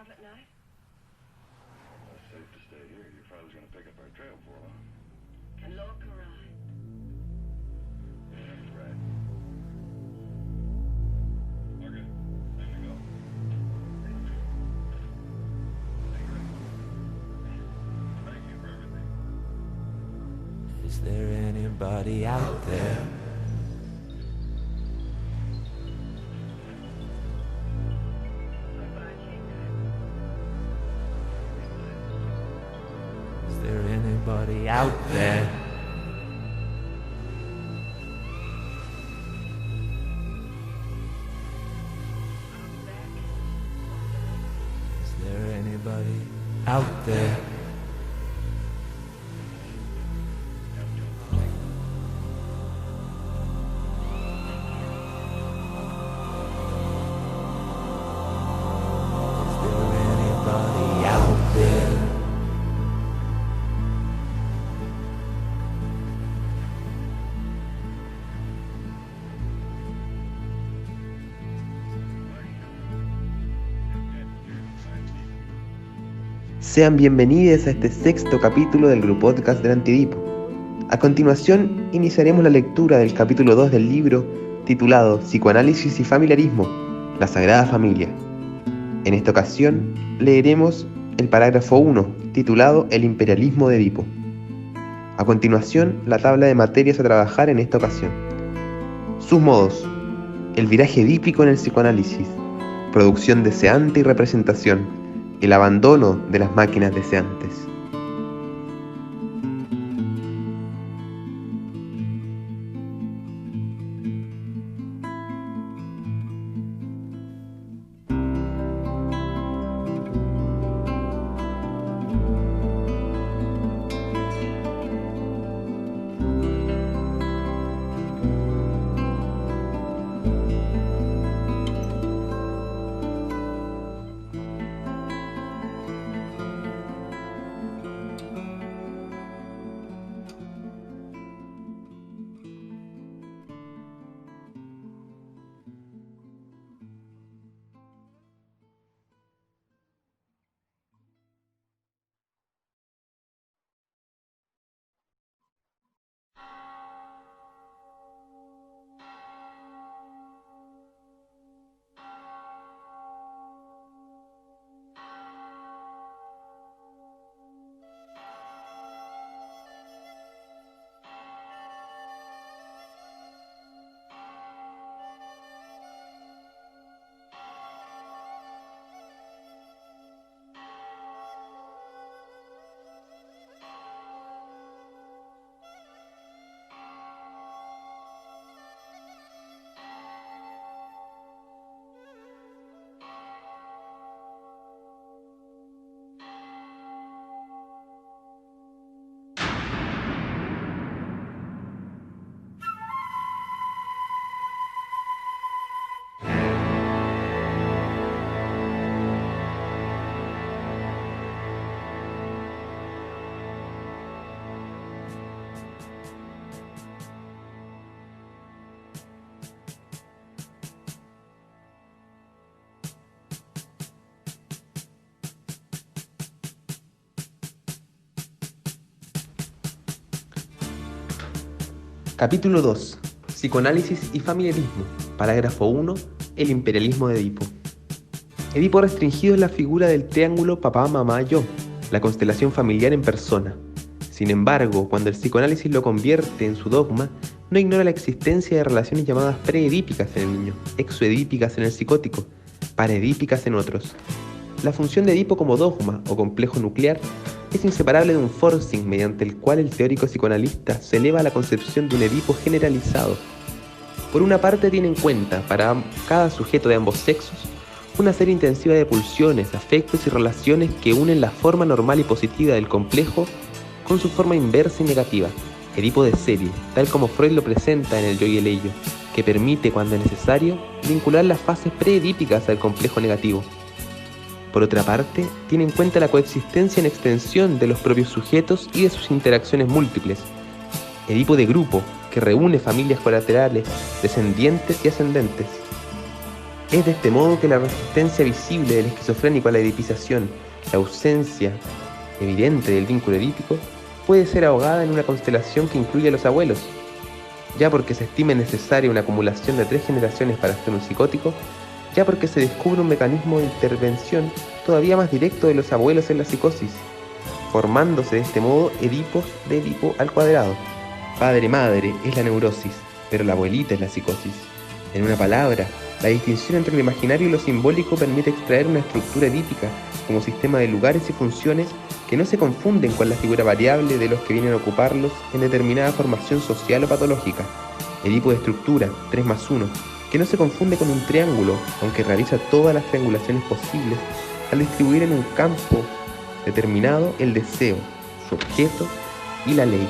out at night? Well, it's safe to stay here. Your father's gonna pick up our trail for long. And Lorca ride? Yeah, that's right. Okay, time to go. Thank you for everything. Is there anybody out there? Is there anybody out there? Is there anybody out there? Is there anybody out there? Sean bienvenidos a este sexto capítulo del Grupo Podcast del Antidipo. A continuación, iniciaremos la lectura del capítulo 2 del libro titulado Psicoanálisis y Familiarismo, la Sagrada Familia. En esta ocasión, leeremos el parágrafo 1, titulado El imperialismo de Edipo. A continuación, la tabla de materias a trabajar en esta ocasión. Sus modos: el viraje edípico en el psicoanálisis, producción deseante y representación, el abandono de las máquinas deseantes. Capítulo 2. Psicoanálisis y familiarismo. Parágrafo 1. El imperialismo de Edipo. Edipo restringido es la figura del triángulo papá, mamá, yo, la constelación familiar en persona. Sin embargo, cuando el psicoanálisis lo convierte en su dogma, no ignora la existencia de relaciones llamadas preedípicas en el niño, exoedípicas en el psicótico, paraedípicas en otros. La función de Edipo como dogma o complejo nuclear es inseparable de un forcing mediante el cual el teórico psicoanalista se eleva a la concepción de un Edipo generalizado. Por una parte tiene en cuenta, para cada sujeto de ambos sexos, una serie intensiva de pulsiones, afectos y relaciones que unen la forma normal y positiva del complejo con su forma inversa y negativa, Edipo de serie, tal como Freud lo presenta en El yo y el ello, que permite, cuando es necesario, vincular las fases preedípicas al complejo negativo. Por otra parte, tiene en cuenta la coexistencia en extensión de los propios sujetos y de sus interacciones múltiples, Edipo de grupo, que reúne familias colaterales, descendientes y ascendentes. Es de este modo que la resistencia visible del esquizofrénico a la edipización, la ausencia evidente del vínculo edípico, puede ser ahogada en una constelación que incluye a los abuelos, ya porque se estime necesaria una acumulación de 3 generaciones para ser un psicótico, ya porque se descubre un mecanismo de intervención todavía más directo de los abuelos en la psicosis, formándose de este modo Edipos de Edipo al cuadrado. Padre-madre es la neurosis, pero la abuelita es la psicosis. En una palabra, la distinción entre lo imaginario y lo simbólico permite extraer una estructura edípica como sistema de lugares y funciones que no se confunden con la figura variable de los que vienen a ocuparlos en determinada formación social o patológica. Edipo de estructura, 3+1, que no se confunde con un triángulo, aunque realiza todas las triangulaciones posibles al distribuir en un campo determinado el deseo, su objeto y la ley.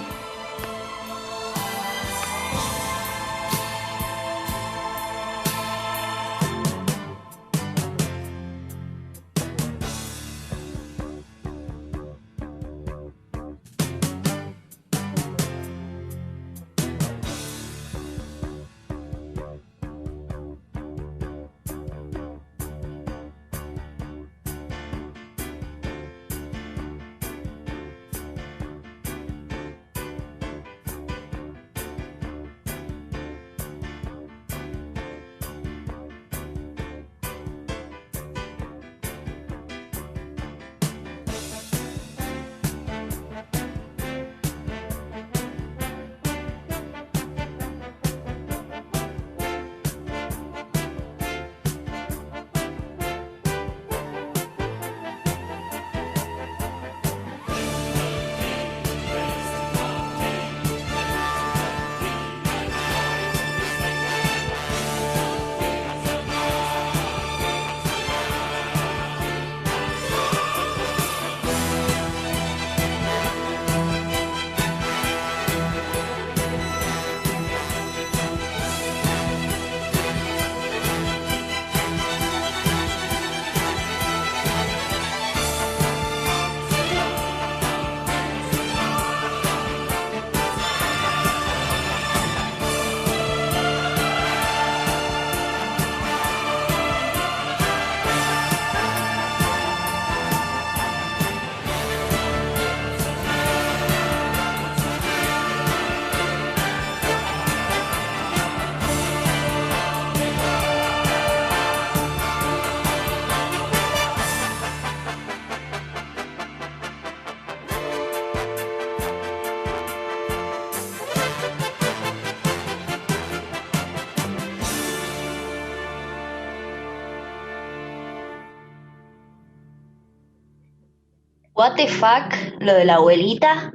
What the fuck, lo de la abuelita.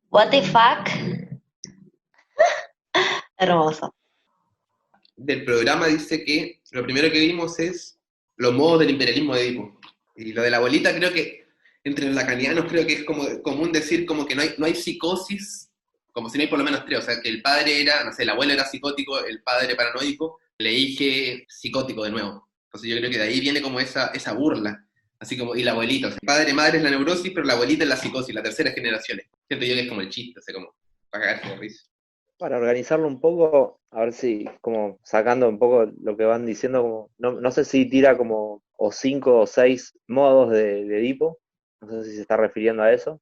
What the fuck. Hermoso. Del programa dice que lo primero que vimos es los modos del imperialismo de Edipo. Y lo de la abuelita creo que, entre los lacanianos creo que es como común decir como que no hay psicosis, como si no hay por lo menos 3, o sea, que el padre era, no sé, el abuelo era psicótico, el padre paranoico, le dije psicótico de nuevo. Entonces yo creo que de ahí viene como esa burla, así como, y la abuelita, o sea, padre, madre es la neurosis, pero la abuelita es la psicosis, la tercera generación. Siento yo que es como el chiste, o sea, como, para cagarse de risa. Para organizarlo un poco, a ver si, como sacando un poco lo que van diciendo, como, no sé si tira como o 5 o 6 modos de Edipo, no sé si se está refiriendo a eso,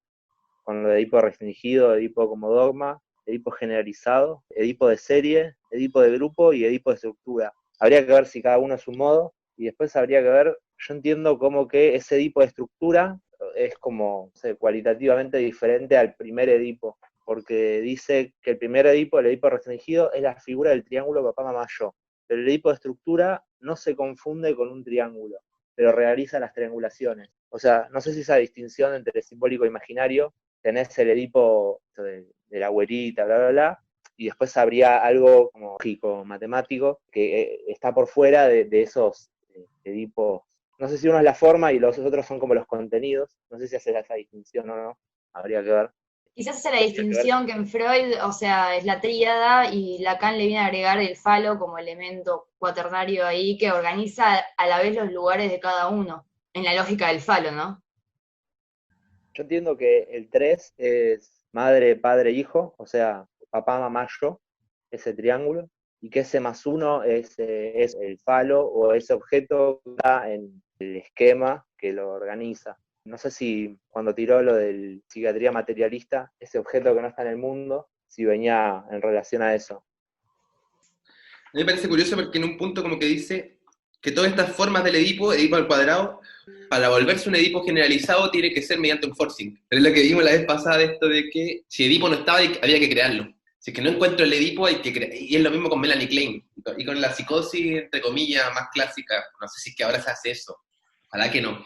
con lo de Edipo restringido, Edipo como dogma, Edipo generalizado, Edipo de serie, Edipo de grupo y Edipo de estructura. Habría que ver si cada uno es un modo, y después habría que ver, yo entiendo como que ese Edipo de estructura es como, no sé, cualitativamente diferente al primer Edipo, porque dice que el primer Edipo, el Edipo restringido, es la figura del triángulo papá, mamá, yo. Pero el Edipo de estructura no se confunde con un triángulo, pero realiza las triangulaciones. O sea, no sé si esa distinción entre simbólico e imaginario, tenés el Edipo de la abuelita, bla, bla, bla, y después habría algo como lógico, matemático, que está por fuera de esos Edipos. No sé si uno es la forma y los otros son como los contenidos. No sé si hace esa distinción o no. Habría que ver. Quizás hace la distinción que en Freud, o sea, es la tríada y Lacan le viene a agregar el falo como elemento cuaternario ahí que organiza a la vez los lugares de cada uno, en la lógica del falo, ¿no? Yo entiendo que el 3 es madre, padre, hijo, o sea, papá, mamá, yo, ese triángulo. y que ese +1 es el falo o ese objeto que está en el esquema que lo organiza. No sé si cuando tiró lo de psiquiatría materialista, ese objeto que no está en el mundo, si venía en relación a eso. A mí me parece curioso porque en un punto como que dice que todas estas formas del Edipo al cuadrado, para volverse un Edipo generalizado tiene que ser mediante un forcing. Pero es lo que vimos la vez pasada de esto de que si Edipo no estaba había que crearlo. Si es que no encuentro el Edipo hay que crear. Y es lo mismo con Melanie Klein. Y con la psicosis, entre comillas, más clásica. No sé si es que ahora se hace eso. Ojalá que no.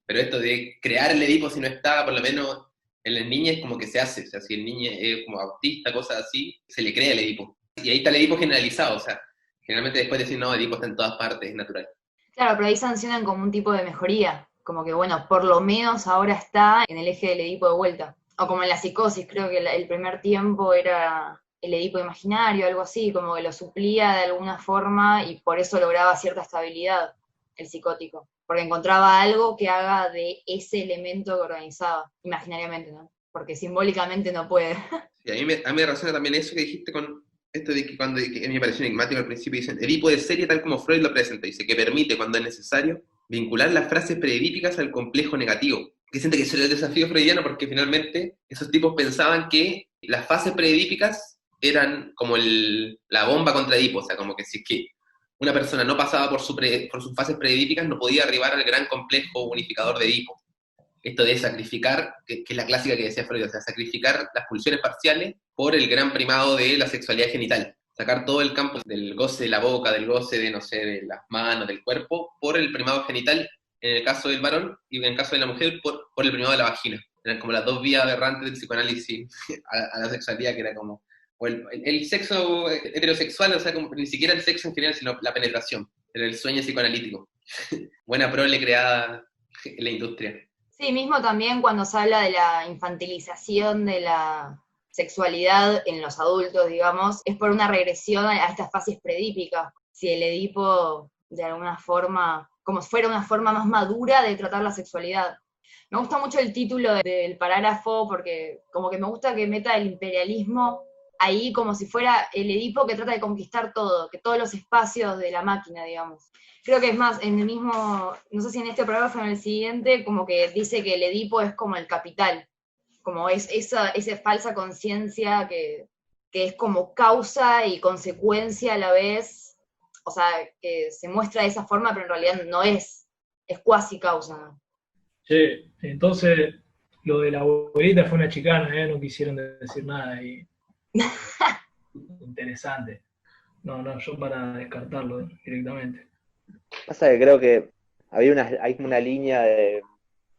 Pero esto de crear el Edipo si no está, por lo menos en las niñas es como que se hace. O sea, si el niño es como autista, cosas así, se le crea el Edipo. Y ahí está el Edipo generalizado. O sea, generalmente después de decir, no, Edipo está en todas partes, es natural. Claro, pero ahí sancionan como un tipo de mejoría. Como que, bueno, por lo menos ahora está en el eje del Edipo de vuelta. O como en la psicosis, creo que el primer tiempo era el Edipo imaginario, algo así, como que lo suplía de alguna forma y por eso lograba cierta estabilidad el psicótico. Porque encontraba algo que haga de ese elemento que organizaba, imaginariamente, ¿no? Porque simbólicamente no puede. Y a mí me resuena también eso que dijiste con esto de que cuando que me pareció enigmático al principio, dicen, Edipo de serie tal como Freud lo presenta, dice que permite, cuando es necesario, vincular las frases preedípicas al complejo negativo. Que siente que eso era el desafío freudiano porque finalmente esos tipos pensaban que las fases preedípicas eran como la bomba contra Edipo, o sea, como que si es que una persona no pasaba por sus fases preedípicas no podía arribar al gran complejo unificador de Edipo. Esto de sacrificar, que es la clásica que decía Freud, o sea, sacrificar las pulsiones parciales por el gran primado de la sexualidad genital. Sacar todo el campo del goce de la boca, del goce de, no sé, de las manos, del cuerpo, por el primado genital, en el caso del varón, y en el caso de la mujer, por el primado de la vagina. Eran como las dos vías aberrantes del psicoanálisis a la sexualidad, que era como o el sexo heterosexual, o sea, como ni siquiera el sexo en general, sino la penetración. Era el sueño psicoanalítico. Buena prole creada en la industria. Sí, mismo también cuando se habla de la infantilización de la sexualidad en los adultos, digamos, es por una regresión a estas fases predípicas. Si el Edipo, de alguna forma, como si fuera una forma más madura de tratar la sexualidad. Me gusta mucho el título del parágrafo porque como que me gusta que meta el imperialismo ahí como si fuera el Edipo que trata de conquistar todo, que todos los espacios de la máquina, digamos. Creo que es más, en el mismo, no sé si en este parágrafo o en el siguiente, como que dice que el Edipo es como el capital, como es esa falsa conciencia que es como causa y consecuencia a la vez, o sea, que se muestra de esa forma, pero en realidad no es cuasi causa. Sí, entonces lo de la abuelita fue una chicana, no quisieron decir nada y interesante. No, yo para descartarlo directamente. Pasa que creo que hay una línea de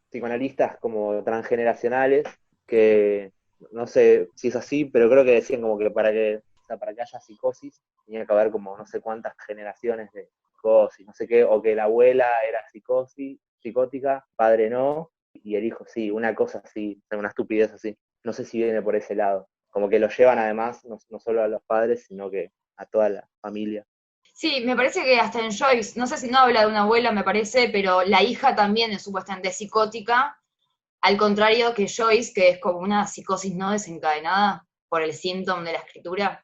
psicoanalistas como transgeneracionales que no sé si es así, pero creo que decían como que para que haya psicosis tenía que haber como no sé cuántas generaciones de psicosis, no sé qué, o que la abuela era psicótica, padre no, y el hijo sí, una cosa así, una estupidez así. No sé si viene por ese lado. Como que lo llevan además no solo a los padres, sino que a toda la familia. Sí, me parece que hasta en Joyce, no sé si no habla de una abuela, me parece, pero la hija también es supuestamente psicótica, al contrario que Joyce, que es como una psicosis no desencadenada por el síntoma de la escritura.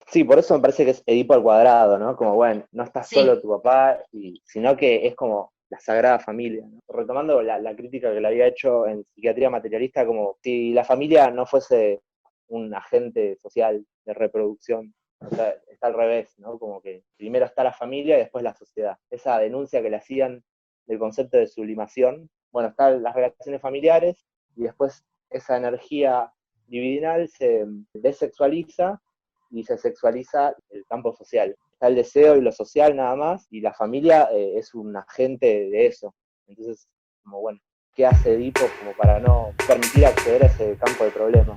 Sí, por eso me parece que es Edipo al cuadrado, ¿no? Como, bueno, no está Sí. solo tu papá, sino que es como la sagrada familia, ¿no? Retomando la crítica que le había hecho en psiquiatría materialista, como si la familia no fuese un agente social de reproducción. O sea, está al revés, ¿no? Como que primero está la familia y después la sociedad. Esa denuncia que le hacían del concepto de sublimación, bueno, están las relaciones familiares y después esa energía libidinal se desexualiza y se sexualiza el campo social. Está el deseo y lo social nada más, y la familia es un agente de eso. Entonces, como bueno, ¿qué hace Edipo como para no permitir acceder a ese campo de problemas?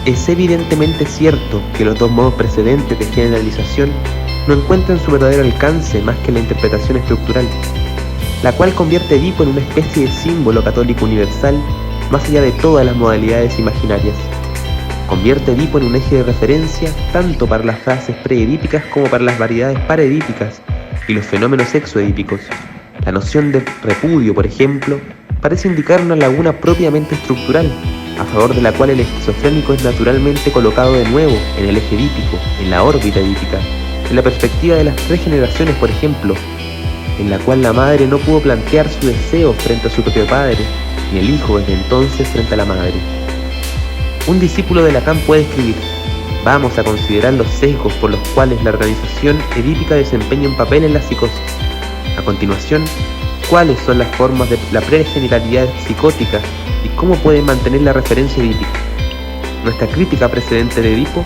Es evidentemente cierto que los dos modos precedentes de generalización no encuentran su verdadero alcance más que en la interpretación estructural, la cual convierte a Edipo en una especie de símbolo católico universal más allá de todas las modalidades imaginarias. Convierte a Edipo en un eje de referencia tanto para las frases preedípicas como para las variedades paraedípicas y los fenómenos exoedípicos. La noción de repudio, por ejemplo, parece indicar una laguna propiamente estructural, a favor de la cual el esquizofrénico es naturalmente colocado de nuevo en el eje edípico, en la órbita edípica, en la perspectiva de las tres generaciones, por ejemplo, en la cual la madre no pudo plantear su deseo frente a su propio padre, ni el hijo desde entonces frente a la madre. Un discípulo de Lacan puede escribir: vamos a considerar los sesgos por los cuales la organización edípica desempeña un papel en la psicosis. A continuación, cuáles son las formas de la pregenitalidad psicótica y cómo pueden mantener la referencia edípica. Nuestra crítica precedente de Edipo,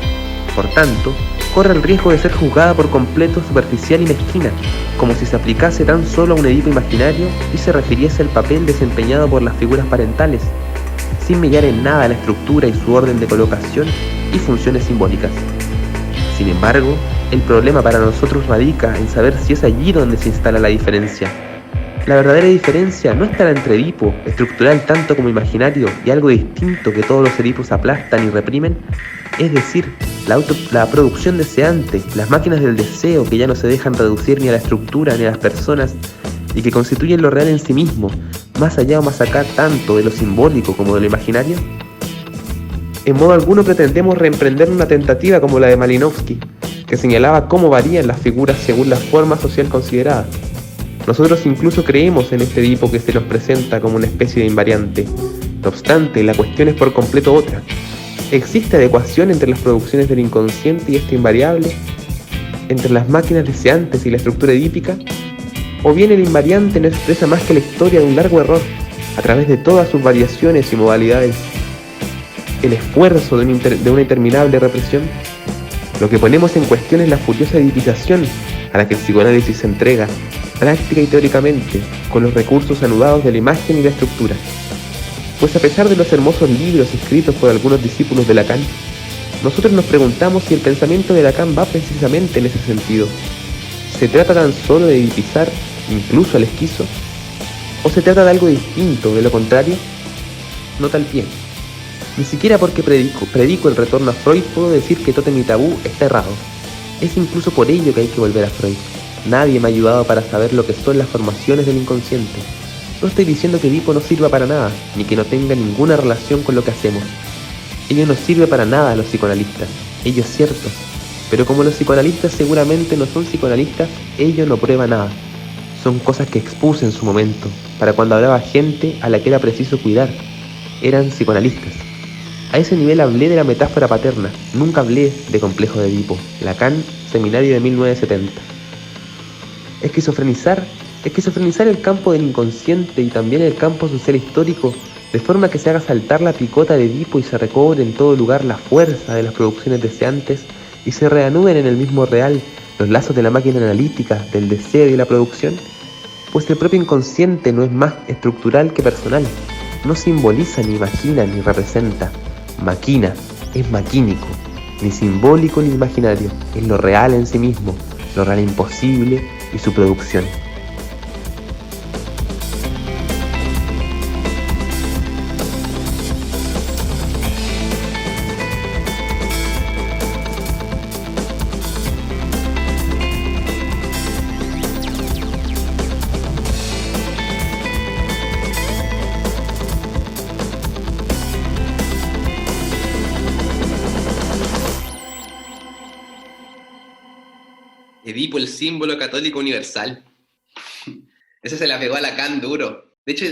por tanto, corre el riesgo de ser juzgada por completo superficial y mezquina, como si se aplicase tan solo a un Edipo imaginario y se refiriese al papel desempeñado por las figuras parentales, sin mediar en nada la estructura y su orden de colocación y funciones simbólicas. Sin embargo, el problema para nosotros radica en saber si es allí donde se instala la diferencia. La verdadera diferencia no estará entre Edipo, estructural tanto como imaginario, y algo distinto que todos los Edipos aplastan y reprimen, es decir, la producción deseante, las máquinas del deseo que ya no se dejan reducir ni a la estructura ni a las personas y que constituyen lo real en sí mismo, más allá o más acá tanto de lo simbólico como de lo imaginario. En modo alguno pretendemos reemprender una tentativa como la de Malinowski, que señalaba cómo varían las figuras según la forma social considerada. Nosotros incluso creemos en este Edipo que se nos presenta como una especie de invariante. No obstante, la cuestión es por completo otra. ¿Existe adecuación entre las producciones del inconsciente y este invariable? ¿Entre las máquinas deseantes y la estructura edípica? ¿O bien el invariante no expresa más que la historia de un largo error, a través de todas sus variaciones y modalidades? ¿El esfuerzo de una interminable represión? Lo que ponemos en cuestión es la furiosa edipización a la que el psicoanálisis se entrega, práctica y teóricamente, con los recursos anudados de la imagen y la estructura. Pues a pesar de los hermosos libros escritos por algunos discípulos de Lacan, nosotros nos preguntamos si el pensamiento de Lacan va precisamente en ese sentido. ¿Se trata tan solo de edipizar, incluso al esquizo? ¿O se trata de algo distinto, de lo contrario? Nota al pie. Ni siquiera porque predico el retorno a Freud puedo decir que Tótem y Tabú está errado. Es incluso por ello que hay que volver a Freud. Nadie me ha ayudado para saber lo que son las formaciones del inconsciente. No estoy diciendo que Edipo no sirva para nada, ni que no tenga ninguna relación con lo que hacemos. Ello no sirve para nada a los psicoanalistas, ello es cierto. Pero como los psicoanalistas seguramente no son psicoanalistas, ello no prueba nada. Son cosas que expuse en su momento, para cuando hablaba gente a la que era preciso cuidar. Eran psicoanalistas. A ese nivel hablé de la metáfora paterna, nunca hablé de complejo de Edipo. Lacan, seminario de 1970. Esquizofrenizar el campo del inconsciente y también el campo social histórico, de forma que se haga saltar la picota de Edipo y se recobre en todo lugar la fuerza de las producciones deseantes y se reanuden en el mismo real los lazos de la máquina analítica, del deseo y de la producción, pues el propio inconsciente no es más estructural que personal, no simboliza, ni imagina, ni representa. Maquina, es maquínico, ni simbólico ni imaginario, es lo real en sí mismo, lo real imposible y su producción. Edipo, el símbolo católico universal. Esa se la pegó a Lacan duro. De hecho,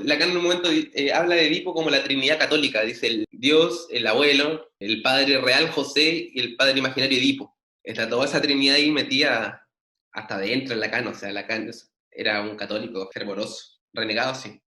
Lacan en un momento habla de Edipo como la Trinidad católica. Dice el Dios, el abuelo, el padre real José y el padre imaginario Edipo. Está toda esa Trinidad ahí metida hasta adentro en Lacan. O sea, Lacan era un católico fervoroso, renegado, sí.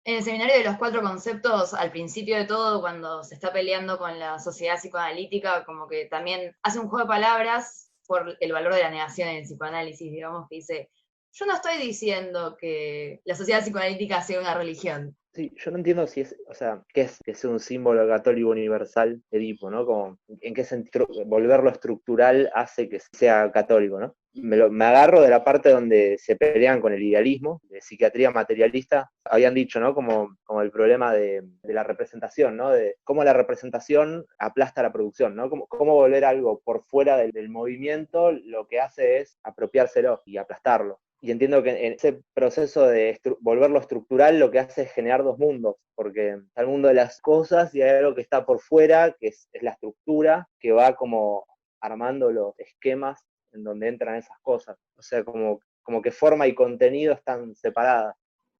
En el seminario de los 4 conceptos, al principio de todo, cuando se está peleando con la sociedad psicoanalítica, como que también hace un juego de palabras por el valor de la negación en el psicoanálisis, digamos, que dice, Yo no estoy diciendo que la sociedad psicoanalítica sea una religión. Sí, yo no entiendo si es, o sea, qué es que sea un símbolo católico universal Edipo, ¿no? Como, en qué sentido volverlo estructural hace que sea católico, ¿no? Me agarro de la parte donde se pelean con el idealismo, de psiquiatría materialista. Habían dicho, ¿no? Como el problema de la representación, ¿no? De cómo la representación aplasta la producción, ¿no? Cómo volver algo por fuera del movimiento lo que hace es apropiárselo y aplastarlo. Y entiendo que en ese proceso de volverlo estructural lo que hace es generar dos mundos, porque está el mundo de las cosas y hay algo que está por fuera, que es la estructura, que va como armando los esquemas en donde entran esas cosas. O sea, como que forma y contenido están separadas.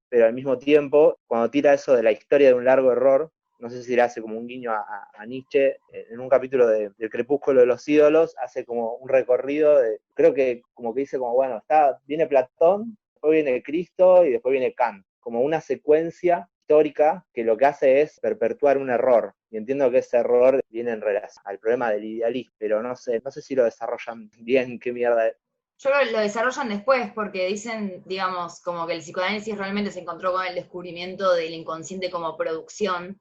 Pero al mismo tiempo, cuando tira eso de la historia de un largo error, no sé si le hace como un guiño a Nietzsche, en un capítulo del Crepúsculo de los ídolos, hace como un recorrido, creo que como que dice como, bueno, viene Platón, después viene Cristo y después viene Kant, como una secuencia histórica que lo que hace es perpetuar un error. Y entiendo que ese error viene en relación al problema del idealismo, pero no sé si lo desarrollan bien, qué mierda es. Yo creo que lo desarrollan después porque dicen, digamos, como que el psicoanálisis realmente se encontró con el descubrimiento del inconsciente como producción,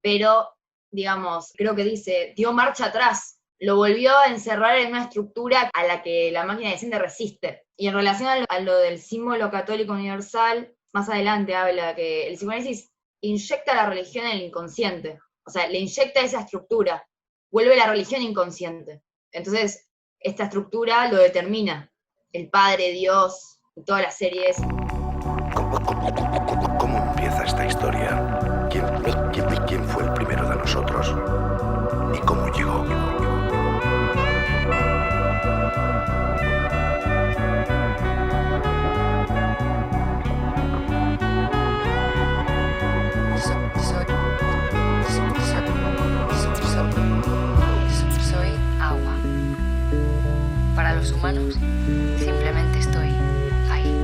pero, digamos, creo que dice, dio marcha atrás, lo volvió a encerrar en una estructura a la que la máquina decente resiste. Y en relación a lo del símbolo católico universal, más adelante habla que el psicoanálisis inyecta la religión en el inconsciente, o sea, le inyecta esa estructura, vuelve la religión inconsciente. Entonces, esta estructura lo determina, el Padre, Dios, y todas las series. ¿Cómo empieza esta historia? ¿Quién fue el primero de nosotros? ¿Y cómo llegó? Soy agua. Para los humanos, simplemente estoy ahí.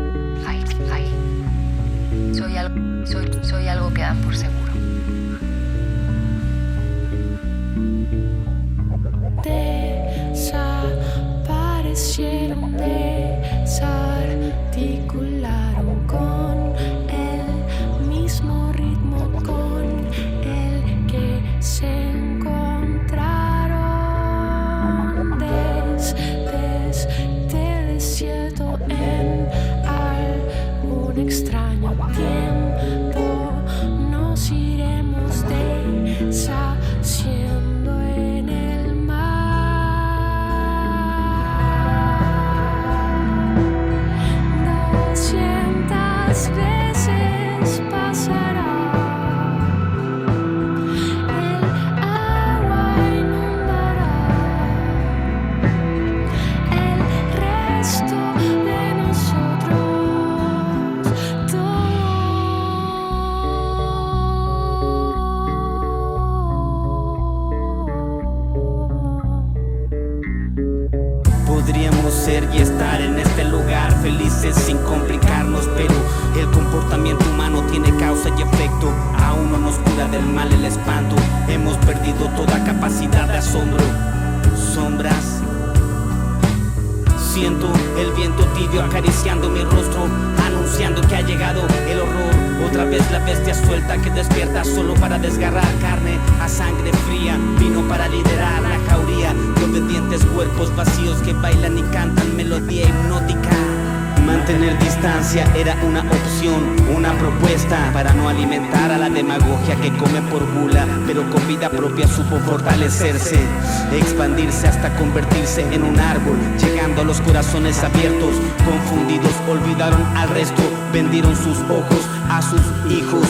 Soy algo que dan por seguro. Desaparecieron, desarticularon con el mismo ritmo con el que se encontraron desde el desierto en algún extraño tiempo. Nos iremos deshaciendo en el mar. 200 veces pasará. El agua inundará el resto de nosotros. Podríamos ser y estar en este lugar felices sin complicarnos, pero el comportamiento humano tiene causa y efecto. A uno nos cura del mal el espanto. Hemos perdido toda capacidad de asombro. Sombras. Siento el viento tibio acariciando mi rostro, anunciando que ha llegado el horror. Otra vez la bestia suelta que despierta solo para desgarrar carne a sangre fría. Vino para liderar la jauría de obedientes cuerpos vacíos que bailan y cantan melodía hipnótica. Mantener distancia era una opción, una propuesta para no alimentar a la demagogia que come por gula, pero con vida propia supo fortalecerse, expandirse hasta convertirse en un árbol, llegando a los corazones abiertos, confundidos, olvidaron al resto, vendieron sus ojos a sus hijos.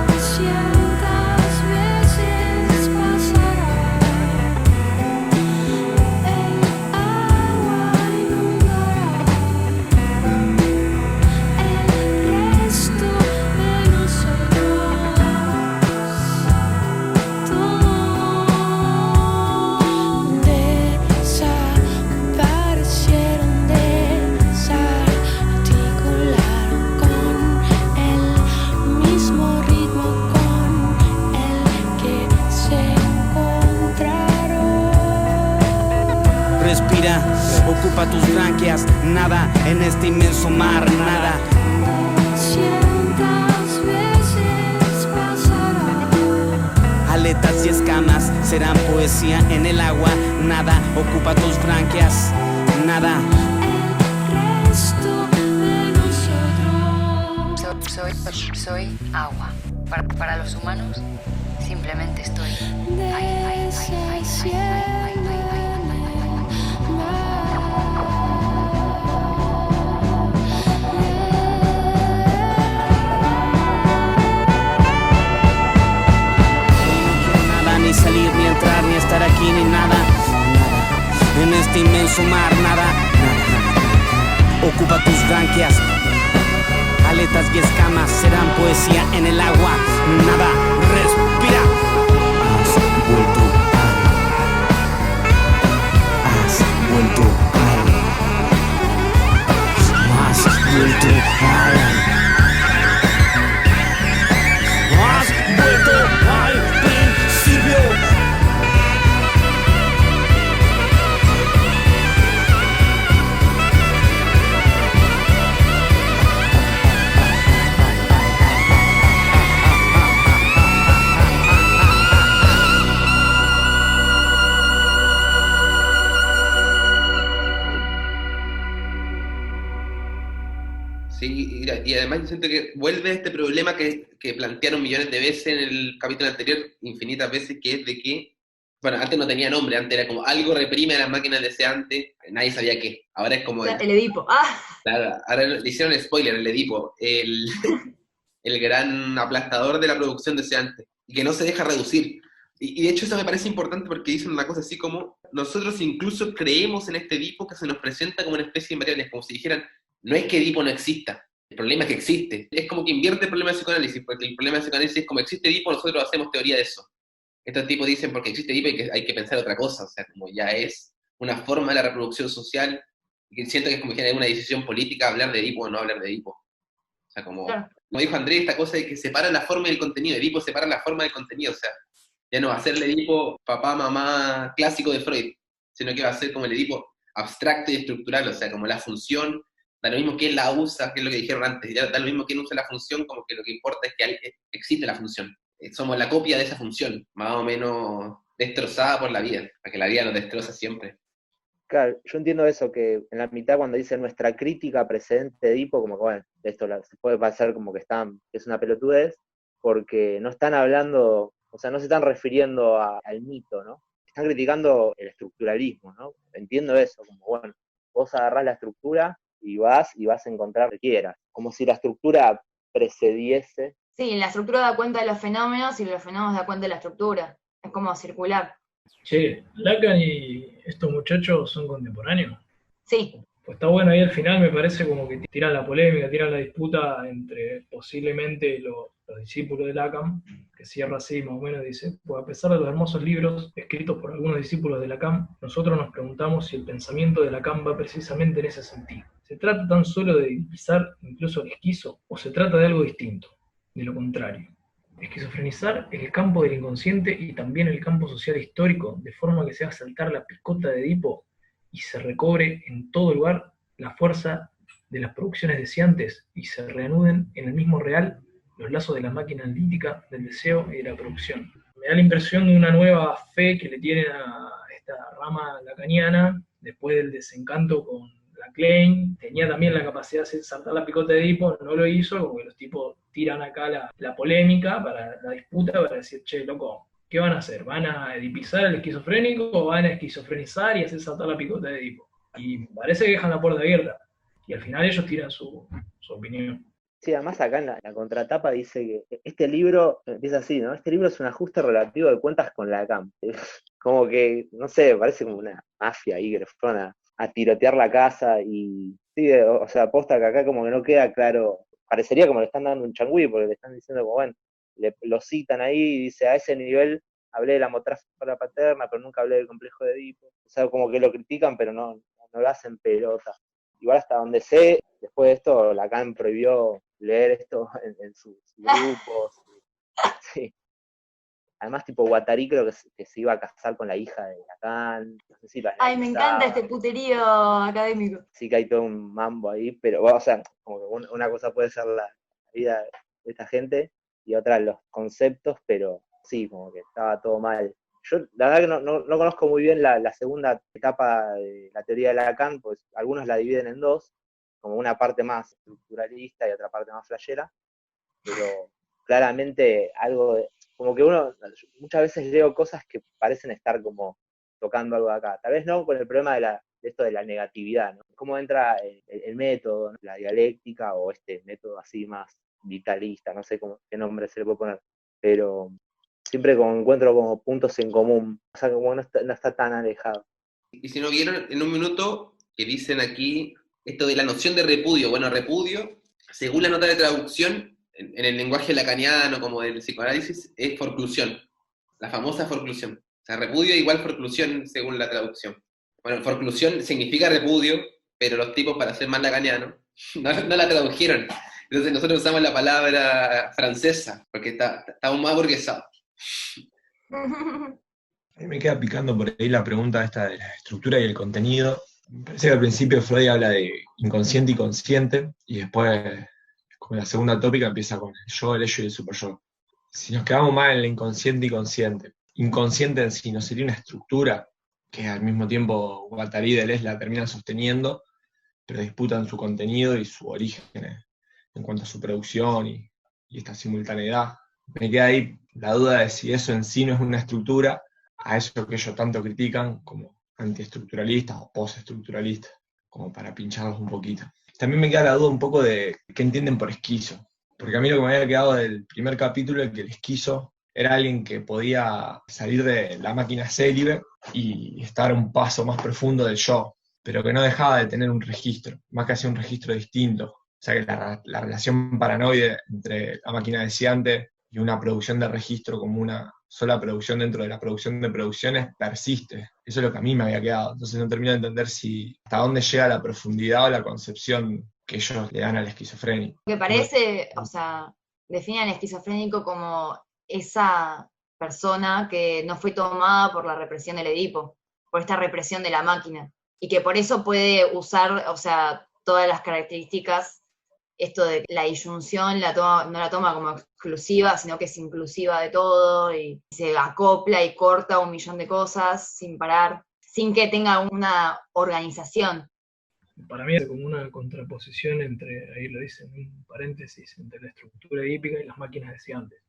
200 veces pasará. El agua inundará el resto de nosotros. Desaparecieron, desarticularon con el mismo branquias. Nada en este inmenso mar, nada. Cientas veces pasará. Aletas y escamas serán poesía en el agua. Nada ocupa tus branquias, nada. El resto de nosotros. Soy agua. Para los humanos, simplemente estoy ahí. Nada, ni salir, ni entrar, ni estar aquí, ni nada. Nada. En este inmenso mar, nada. Ocupa tus branquias. Aletas y escamas serán poesía en el agua. Nada, respira. Has vuelto has vuelto has vuelto al principio. Sí, y además yo siento que vuelve este problema que plantearon millones de veces en el capítulo anterior, infinitas veces, que es de que, bueno, antes no tenía nombre, antes era como algo reprime a las máquinas deseantes, nadie sabía qué, ahora es como... El Edipo, Claro, ahora le hicieron spoiler, el Edipo, el gran aplastador de la producción deseante, y que no se deja reducir. Y de hecho eso me parece importante porque dicen una cosa así como, nosotros incluso creemos en este Edipo que se nos presenta como una especie de invariable, como si dijeran, no es que Edipo no exista, el problema es que existe. Es como que invierte el problema de psicoanálisis, porque el problema de psicoanálisis es como existe Edipo, nosotros hacemos teoría de eso. Estos tipos dicen porque existe Edipo hay que pensar otra cosa, o sea, como ya es una forma de la reproducción social, y que siento que es como que hay una decisión política hablar de Edipo o no hablar de Edipo. O sea, como dijo Andrés, esta cosa de que separa la forma y el contenido, Edipo separa la forma del contenido, o sea, ya no va a ser el Edipo papá, mamá clásico de Freud, sino que va a ser como el Edipo abstracto y estructural, o sea, como la función. Da lo mismo quién la usa, que es lo que dijeron antes, ya da lo mismo quién usa la función, como que lo que importa es que existe la función. Somos la copia de esa función, más o menos destrozada por la vida, porque la vida nos destroza siempre. Claro, yo entiendo eso, que en la mitad cuando dice nuestra crítica precedente de Edipo, como que bueno, esto se puede pasar como que es una pelotudez, porque no están hablando, o sea, no se están refiriendo al mito, ¿no? Están criticando el estructuralismo, ¿no? Entiendo eso, como bueno, vos agarrás la estructura y vas a encontrar lo que quieras, como si la estructura precediese. Sí, la estructura da cuenta de los fenómenos y los fenómenos da cuenta de la estructura. Es como circular. Che, Lacan y estos muchachos son contemporáneos. Sí. Pues está bueno ahí al final, me parece como que tiran la polémica, tiran la disputa entre posiblemente los discípulos de Lacan, que cierra así más o menos, dice, pues a pesar de los hermosos libros escritos por algunos discípulos de Lacan, nosotros nos preguntamos si el pensamiento de Lacan va precisamente en ese sentido. ¿Se trata tan solo de divisar incluso el esquizo o se trata de algo distinto, de lo contrario? Esquizofrenizar el campo del inconsciente y también el campo social histórico, de forma que se haga saltar la picota de Edipo y se recobre en todo lugar la fuerza de las producciones deseantes y se reanuden en el mismo real los lazos de la máquina analítica, del deseo y de la producción. Me da la impresión de una nueva fe que le tienen a esta rama lacaniana, después del desencanto con la Klein, tenía también la capacidad de saltar la picota de Edipo, no lo hizo, como que los tipos tiran acá la polémica, para la disputa, para decir, che, loco, ¿qué van a hacer? ¿Van a edipizar al esquizofrénico o van a esquizofrenizar y hacer saltar la picota de Edipo? Y parece que dejan la puerta abierta, y al final ellos tiran su opinión. Sí, además acá en la contratapa dice que este libro, empieza así, ¿no? Este libro es un ajuste relativo de cuentas con Lacan. Como que, no sé, parece como una mafia ahí que fueron a tirotear la casa y, sí, o sea, posta que acá como que no queda claro, parecería como le están dando un changüí, porque le están diciendo como, bueno, lo citan ahí y dice, a ese nivel hablé de la motráfora paterna, pero nunca hablé del complejo de Edipo. O sea, como que lo critican, pero no lo hacen pelota. Igual hasta donde sé, después de esto, Lacan prohibió leer esto en sus grupos. Sí. Además, tipo, Guattari creo que se iba a casar con la hija de Lacan, no sé si lo Ay, me encanta este puterío académico. Sí que hay todo un mambo ahí, pero, bueno, o sea, como que una cosa puede ser la vida de esta gente y otra los conceptos, pero sí, como que estaba todo mal. Yo, la verdad que no conozco muy bien la segunda etapa de la teoría de Lacan, pues algunos la dividen en dos, como una parte más estructuralista y otra parte más flashera, pero claramente como que uno muchas veces leo cosas que parecen estar como tocando algo de acá. Tal vez no con el problema de esto de la negatividad, ¿no? Cómo entra el método, ¿no? La dialéctica o este método así más vitalista, no sé qué nombre se le puede poner, pero siempre encuentro como puntos en común, o sea, como no está tan alejado. Y si no vieron, en un minuto, que dicen aquí esto de la noción de repudio. Bueno, repudio, según la nota de traducción, en el lenguaje lacaniano como del psicoanálisis, es forclusión, la famosa forclusión. O sea, repudio igual forclusión según la traducción. Bueno, forclusión significa repudio, pero los tipos, para ser más lacanianos, no la tradujeron. Entonces nosotros usamos la palabra francesa, porque está aún más burguesado. A mí me queda picando por ahí la pregunta esta de la estructura y el contenido. Me parece que al principio Freud habla de inconsciente y consciente, y después, como la segunda tópica, empieza con el yo, el ello y el superyo. Si nos quedamos más en el inconsciente y consciente, inconsciente en sí no sería una estructura que al mismo tiempo Guattari y Deleuze la terminan sosteniendo, pero disputan su contenido y su origen en cuanto a su producción y esta simultaneidad. Me queda ahí la duda de si eso en sí no es una estructura, a eso que ellos tanto critican como antiestructuralistas o postestructuralistas, como para pincharlos un poquito. También me queda la duda un poco de qué entienden por esquizo, porque a mí lo que me había quedado del primer capítulo es que el esquizo era alguien que podía salir de la máquina célibe y estar un paso más profundo del yo, pero que no dejaba de tener un registro, más que hacía un registro distinto. O sea que la relación paranoide entre la máquina deseante y una producción de registro como una sola producción dentro de la producción de producciones persiste. Eso es lo que a mí me había quedado. Entonces no termino de entender hasta dónde llega la profundidad o la concepción que ellos le dan al esquizofrénico. Me parece, o sea, define al esquizofrénico como esa persona que no fue tomada por la represión del Edipo, por esta represión de la máquina, y que por eso puede usar, o sea, todas las características. Esto de la disyunción no la toma como exclusiva, sino que es inclusiva de todo, y se acopla y corta un millón de cosas sin parar, sin que tenga una organización. Para mí es como una contraposición entre, ahí lo dicen en un paréntesis, entre la estructura edípica y las máquinas deseantes.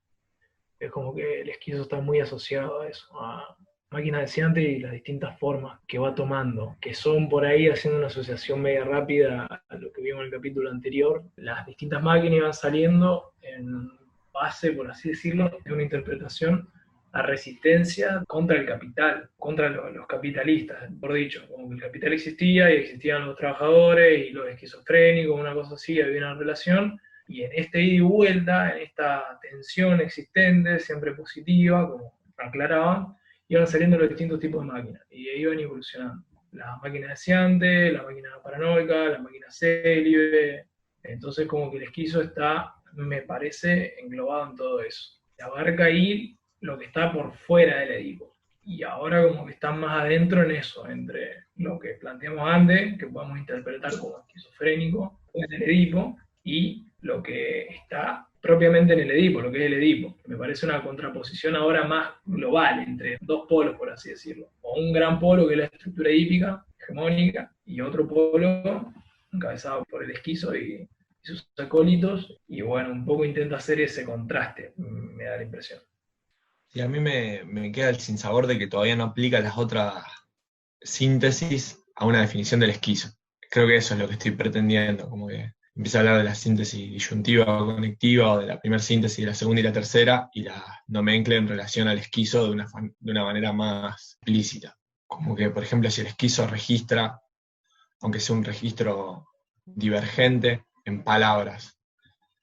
Es como que el esquizo está muy asociado a eso, a máquinas deseantes y las distintas formas que va tomando, que son por ahí, haciendo una asociación media rápida a lo que vimos en el capítulo anterior, las distintas máquinas van saliendo en base, por así decirlo, de una interpretación a resistencia contra el capital, contra los capitalistas, por dicho, como que el capital existía y existían los trabajadores y los esquizofrénicos, una cosa así, había una relación, y en este ida y vuelta, en esta tensión existente, siempre positiva, como aclaraban, iban saliendo los distintos tipos de máquinas, y iban evolucionando. La máquina deseante, la máquina paranoica, la máquina célibe. Entonces como que el esquizo está, me parece, englobado en todo eso. Abarca ahí lo que está por fuera del Edipo. Y ahora como que están más adentro en eso, entre lo que planteamos antes, que podemos interpretar como esquizofrénico, en el Edipo, y lo que está propiamente en el Edipo, lo que es el Edipo. Me parece una contraposición ahora más global entre dos polos, por así decirlo. O un gran polo que es la estructura edípica, hegemónica, y otro polo encabezado por el esquizo y sus acólitos, y bueno, un poco intenta hacer ese contraste, me da la impresión. Y a mí me queda el sinsabor de que todavía no aplica las otras síntesis a una definición del esquizo. Creo que eso es lo que estoy pretendiendo, como que empieza a hablar de la síntesis disyuntiva o conectiva, o de la primera síntesis, de la segunda y la tercera, y la nomencla en relación al esquizo de una manera más explícita. Como que, por ejemplo, si el esquizo registra, aunque sea un registro divergente, en palabras,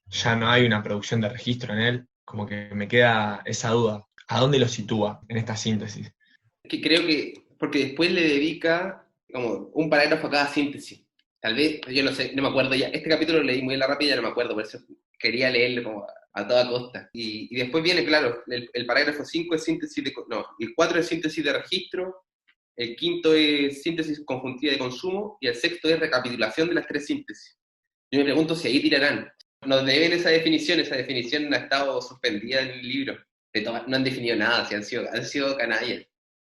ya no hay una producción de registro en él, como que me queda esa duda. ¿A dónde lo sitúa en esta síntesis? Que creo que, porque después le dedica como un parágrafo a cada síntesis. Tal vez, yo no sé, no me acuerdo ya. Este capítulo lo leí muy a la rápida y ya no me acuerdo, por eso quería leerlo como a toda costa. Y después viene, claro, el parágrafo 5 es síntesis el 4 es síntesis de registro, el quinto es síntesis conjuntiva de consumo, y el sexto es recapitulación de las 3 síntesis. Yo me pregunto si ahí tirarán. Nos deben esa definición ha estado suspendida en el libro. No han definido nada, si han sido canallas.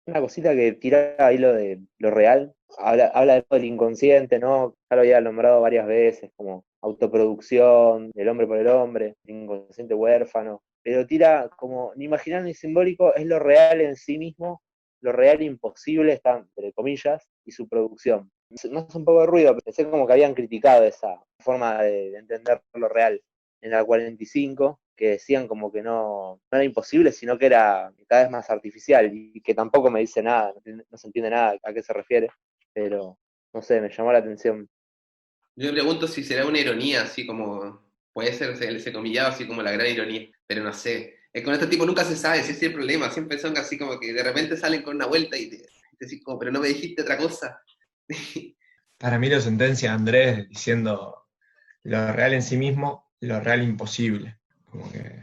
Una cosita que tira ahí lo de lo real, habla del inconsciente, ¿no? Ya lo había nombrado varias veces, como autoproducción, del hombre por el hombre, el inconsciente huérfano, pero tira como ni imaginal ni simbólico, es lo real en sí mismo, lo real imposible está entre comillas, y su producción. No hace un poco de ruido, pero pensé como que habían criticado esa forma de entender lo real en la 45, que decían como que no era imposible, sino que era cada vez más artificial, y que tampoco me dice nada, no se entiende nada a qué se refiere, pero no sé, me llamó la atención. Yo me pregunto si será una ironía, así como, puede ser ese comillado, así como la gran ironía, pero no sé. Con este tipo nunca se sabe, si ese es el problema, siempre son así como que de repente salen con una vuelta y te decís como, pero no me dijiste otra cosa. Para mí lo sentencia Andrés diciendo lo real en sí mismo, lo real imposible. Como que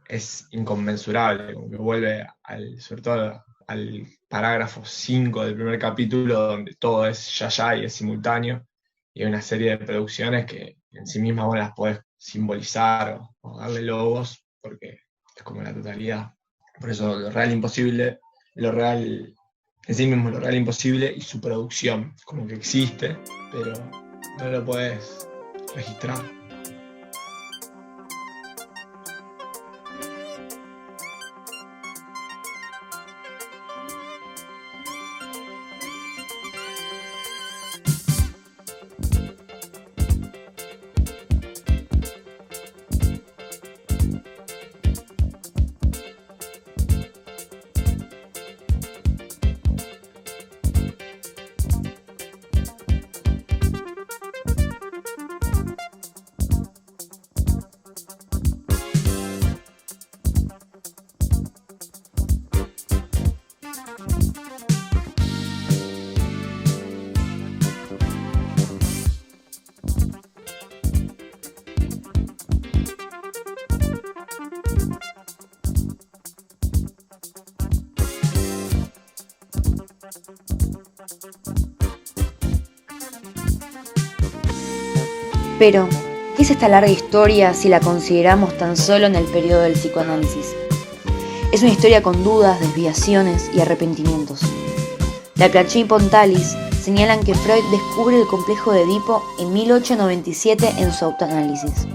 es inconmensurable, como que vuelve sobre todo al parágrafo 5 del primer capítulo, donde todo es ya y es simultáneo, y hay una serie de producciones que en sí mismas vos las podés simbolizar o darle logos, porque es como la totalidad. Por eso lo real imposible, lo real en sí mismo, lo real imposible y su producción, como que existe, pero no lo podés registrar. Pero, ¿qué es esta larga historia si la consideramos tan solo en el periodo del psicoanálisis? Es una historia con dudas, desviaciones y arrepentimientos. Lacrachí y Pontalis señalan que Freud descubre el complejo de Edipo en 1897 en su autoanálisis,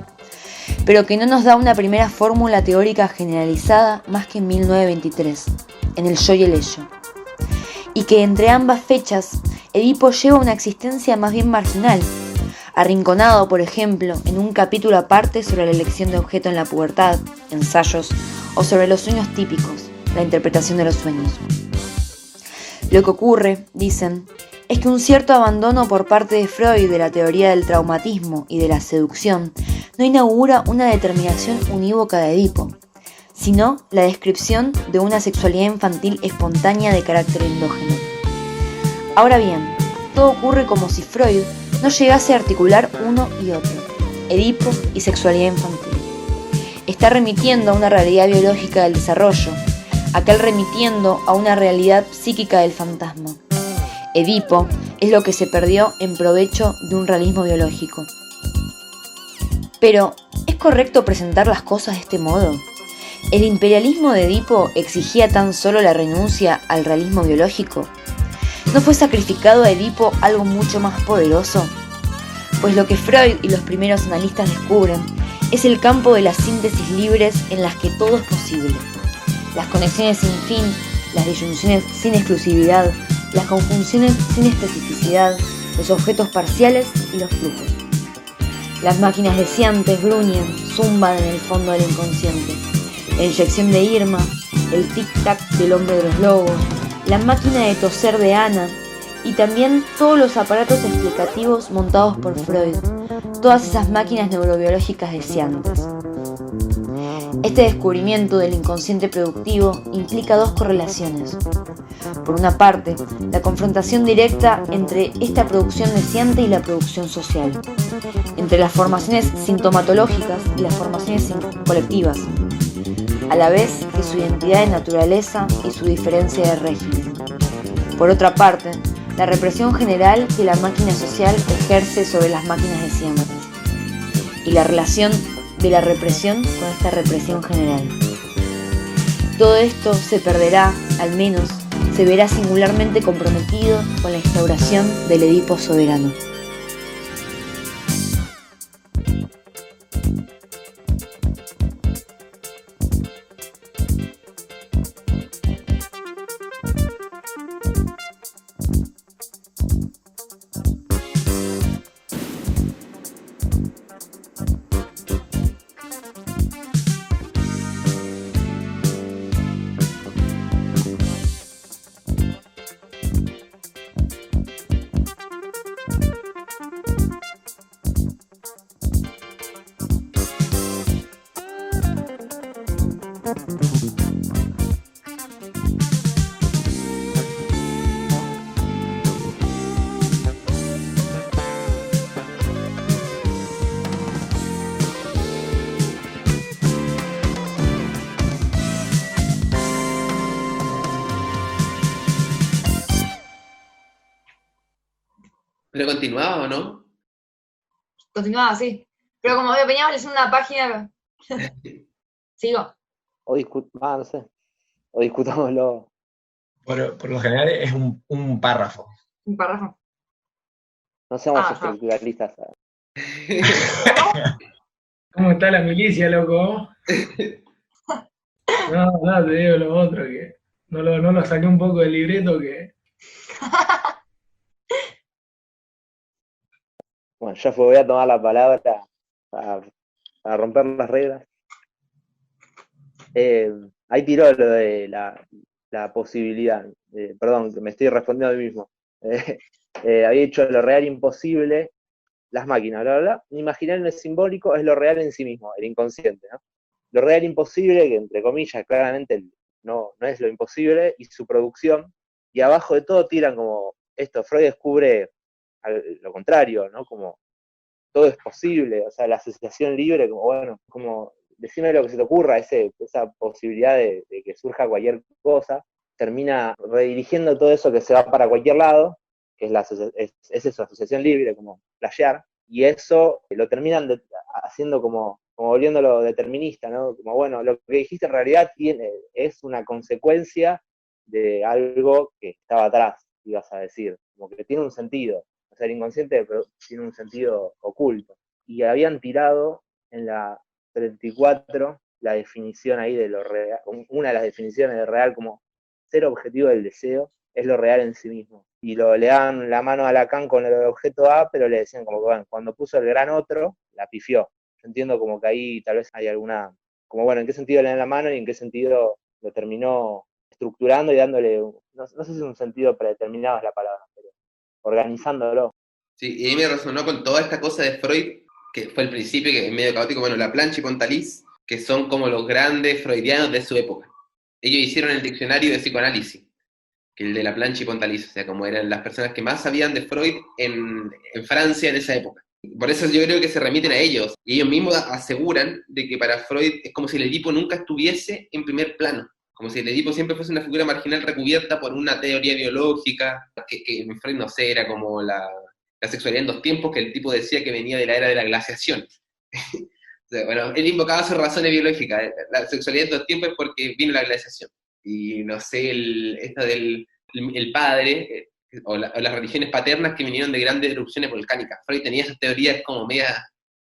pero que no nos da una primera fórmula teórica generalizada más que en 1923, en el Yo y el Ello, y que entre ambas fechas Edipo lleva una existencia más bien marginal, arrinconado, por ejemplo, en un capítulo aparte sobre la elección de objeto en la pubertad, ensayos, o sobre los sueños típicos, la interpretación de los sueños. Lo que ocurre, dicen, es que un cierto abandono por parte de Freud de la teoría del traumatismo y de la seducción no inaugura una determinación unívoca de Edipo, sino la descripción de una sexualidad infantil espontánea de carácter endógeno. Ahora bien, todo ocurre como si Freud no llegase a articular uno y otro, Edipo y sexualidad infantil. Está remitiendo a una realidad biológica del desarrollo, aquel remitiendo a una realidad psíquica del fantasma. Edipo es lo que se perdió en provecho de un realismo biológico. Pero, ¿es correcto presentar las cosas de este modo? ¿El imperialismo de Edipo exigía tan solo la renuncia al realismo biológico? ¿No fue sacrificado a Edipo algo mucho más poderoso? Pues lo que Freud y los primeros analistas descubren es el campo de las síntesis libres en las que todo es posible. Las conexiones sin fin, las disyunciones sin exclusividad, las conjunciones sin especificidad, los objetos parciales y los flujos. Las máquinas deseantes gruñen, zumban en el fondo del inconsciente. La inyección de Irma, el tic-tac del hombre de los lobos, la máquina de toser de Ana y también todos los aparatos explicativos montados por Freud, todas esas máquinas neurobiológicas deseantes. Este descubrimiento del inconsciente productivo implica dos correlaciones. Por una parte, la confrontación directa entre esta producción deseante y la producción social. En entre las formaciones sintomatológicas y las formaciones colectivas, a la vez que su identidad de naturaleza y su diferencia de régimen. Por otra parte, la represión general que la máquina social ejerce sobre las máquinas de siempre, y la relación de la represión con esta represión general. Todo esto se perderá, al menos, se verá singularmente comprometido con la instauración del Edipo soberano. ¿Pero continuaba o no? Continuaba así. Pero como veníamos leyendo una página... ¿Sigo? No sé. O discutámoslo. Por lo general es un párrafo. Un párrafo. No seamos estructuralistas. ¿Cómo está la milicia, loco? No, te digo lo otro, que no lo saqué un poco del libreto que... Bueno, yo voy a tomar la palabra para romper las reglas. Ahí tiró lo de la posibilidad. Perdón, que me estoy respondiendo a mí mismo. Había dicho lo real imposible, las máquinas, bla, bla, bla. Lo imaginario no es simbólico, es lo real en sí mismo, el inconsciente, ¿no? Lo real imposible, que entre comillas claramente no es lo imposible, y su producción, y abajo de todo tiran como esto, Freud descubre lo contrario, ¿no? Como todo es posible, o sea, la asociación libre, como bueno, como decime lo que se te ocurra, esa posibilidad de que surja cualquier cosa, termina redirigiendo todo eso que se va para cualquier lado, que es eso, asociación libre, como flashear, y eso lo terminan haciendo como volviéndolo determinista, ¿no? Como bueno, lo que dijiste en realidad es una consecuencia de algo que estaba atrás, ibas a decir, como que tiene un sentido. O sea, el inconsciente tiene un sentido oculto. Y habían tirado en la 34 la definición ahí de lo real, una de las definiciones de real como ser objetivo del deseo es lo real en sí mismo. Y le daban la mano a Lacan con el objeto A, pero le decían como que bueno, cuando puso el gran otro, la pifió. Yo entiendo como que ahí tal vez hay alguna, como bueno, en qué sentido le dan la mano y en qué sentido lo terminó estructurando y dándole, no sé si es un sentido predeterminado es la palabra, pero organizándolo. Sí, y a mí me resonó con toda esta cosa de Freud, que fue el principio, que es medio caótico, bueno, Laplanche y Pontalis, que son como los grandes freudianos de su época. Ellos hicieron el diccionario de psicoanálisis, que el de Laplanche y Pontalis, o sea, como eran las personas que más sabían de Freud en Francia en esa época. Por eso yo creo que se remiten a ellos, y ellos mismos aseguran de que para Freud es como si el Edipo nunca estuviese en primer plano, como si el Edipo siempre fuese una figura marginal recubierta por una teoría biológica, que en Freud, no sé, era como la sexualidad en dos tiempos, que el tipo decía que venía de la era de la glaciación. O sea, bueno, él invocaba sus razones biológicas. La sexualidad en dos tiempos es porque vino la glaciación. Y no sé, esto del el padre, o las religiones paternas que vinieron de grandes erupciones volcánicas. Freud tenía esas teorías como media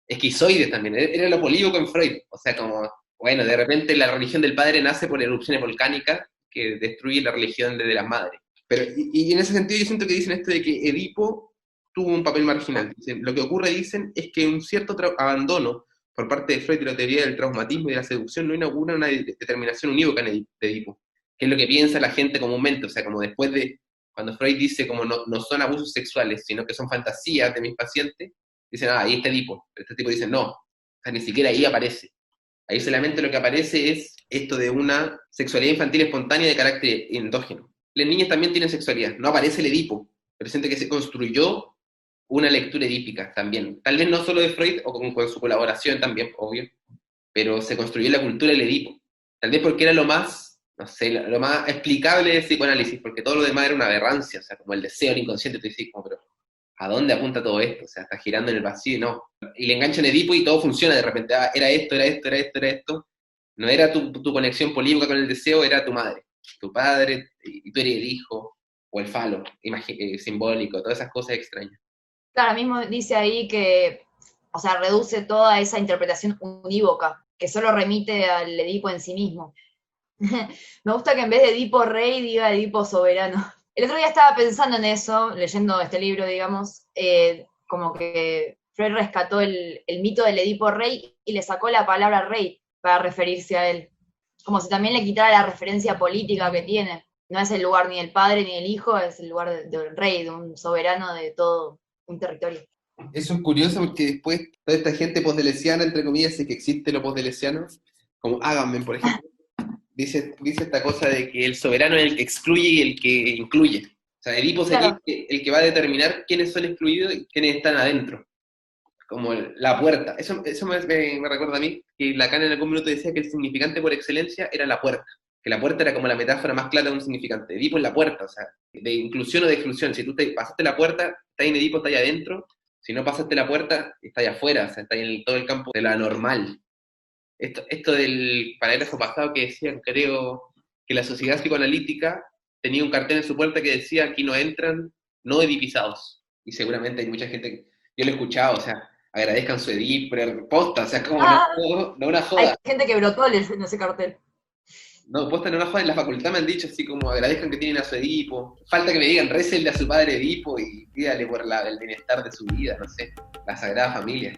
esquizoides también. Era lo polívoco en Freud. O sea, como, bueno, de repente la religión del padre nace por erupciones volcánicas que destruye la religión de las madres. Pero, y en ese sentido yo siento que dicen esto de que Edipo tuvo un papel marginal. Dicen, lo que ocurre, dicen, es que un cierto abandono por parte de Freud de la teoría del traumatismo y de la seducción no inaugura una determinación unívoca de Edipo, que es lo que piensa la gente comúnmente. O sea, como después de, cuando Freud dice como no son abusos sexuales, sino que son fantasías de mis pacientes, dicen, ahí está Edipo. Pero este tipo dice, no, o sea, ni siquiera ahí aparece. Ahí solamente lo que aparece es esto de una sexualidad infantil espontánea de carácter endógeno. Las niñas también tienen sexualidad, no aparece el Edipo, pero siente que se construyó una lectura edípica también. Tal vez no solo de Freud, o con su colaboración también, obvio, pero se construyó la cultura del Edipo. Tal vez porque era lo más, no sé, lo más explicable del psicoanálisis, porque todo lo demás era una aberrancia, o sea, como el deseo, el inconsciente, tú dices, como, pero ¿a dónde apunta todo esto? O sea, está girando en el vacío y no. Y le enganchan Edipo y todo funciona de repente. Ah, era esto, era esto, era esto, era esto. No era tu conexión política con el deseo, era tu madre, tu padre, y tú eres el hijo, o el falo, simbólico, todas esas cosas extrañas. Claro, mismo dice ahí que, o sea, reduce toda esa interpretación unívoca, que solo remite al Edipo en sí mismo. Me gusta que en vez de Edipo rey diga Edipo soberano. El otro día estaba pensando en eso, leyendo este libro, digamos, como que Freud rescató el mito del Edipo rey y le sacó la palabra rey para referirse a él. Como si también le quitara la referencia política que tiene. No es el lugar ni del padre ni del hijo, es el lugar del rey, de un soberano de todo un territorio. Eso es curioso porque después toda esta gente postdelesiana, entre comillas, si que existe lo postdelesiano, como Agamben, por ejemplo, dice esta cosa de que el soberano es el que excluye y el que incluye. O sea, Edipo sería el que va a determinar quiénes son excluidos y quiénes están adentro. Como la puerta. Eso me recuerda a mí, que Lacan en algún minuto decía que el significante por excelencia era la puerta. Que la puerta era como la metáfora más clara de un significante. Edipo es la puerta, o sea, de inclusión o de exclusión. Si tú pasaste la puerta, estás en Edipo, estás ahí adentro. Si no pasaste la puerta, estás ahí afuera, o sea, estás en todo el campo de lo anormal. Esto del parágrafo pasado que decían, creo, que la sociedad psicoanalítica tenía un cartel en su puerta que decía, aquí no entran, no edipizados. Y seguramente hay mucha gente que yo lo he escuchado, o sea, agradezcan su Edipo, pero posta, o sea, como no una joda. Hay gente que brotó en ese cartel. No, posta no una joda, en la facultad me han dicho así como agradezcan que tienen a su Edipo. Falta que me digan, récenle a su padre Edipo y pídale por el bienestar de su vida, no sé, la Sagrada Familia.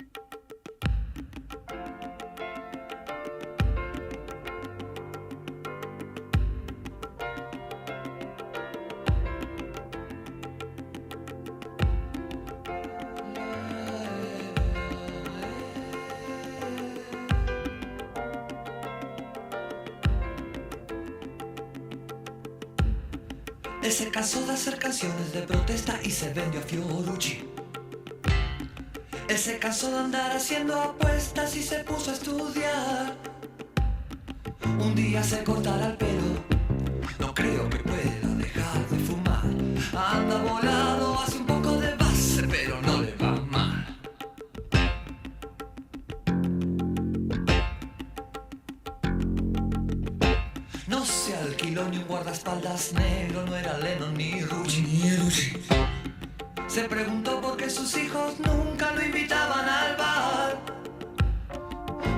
Él se cansó de hacer canciones de protesta y se vendió a Fiorucci. Él se cansó de andar haciendo apuestas y se puso a estudiar. Un día se cortará el pelo, no creo que pueda dejar de fumar. Anda volado, hace un poco de base, pero no le va mal. No se alquiló ni un guardaespaldas negro, no era Lennon ni Rucci. Se preguntó por qué sus hijos nunca lo invitaban al bar.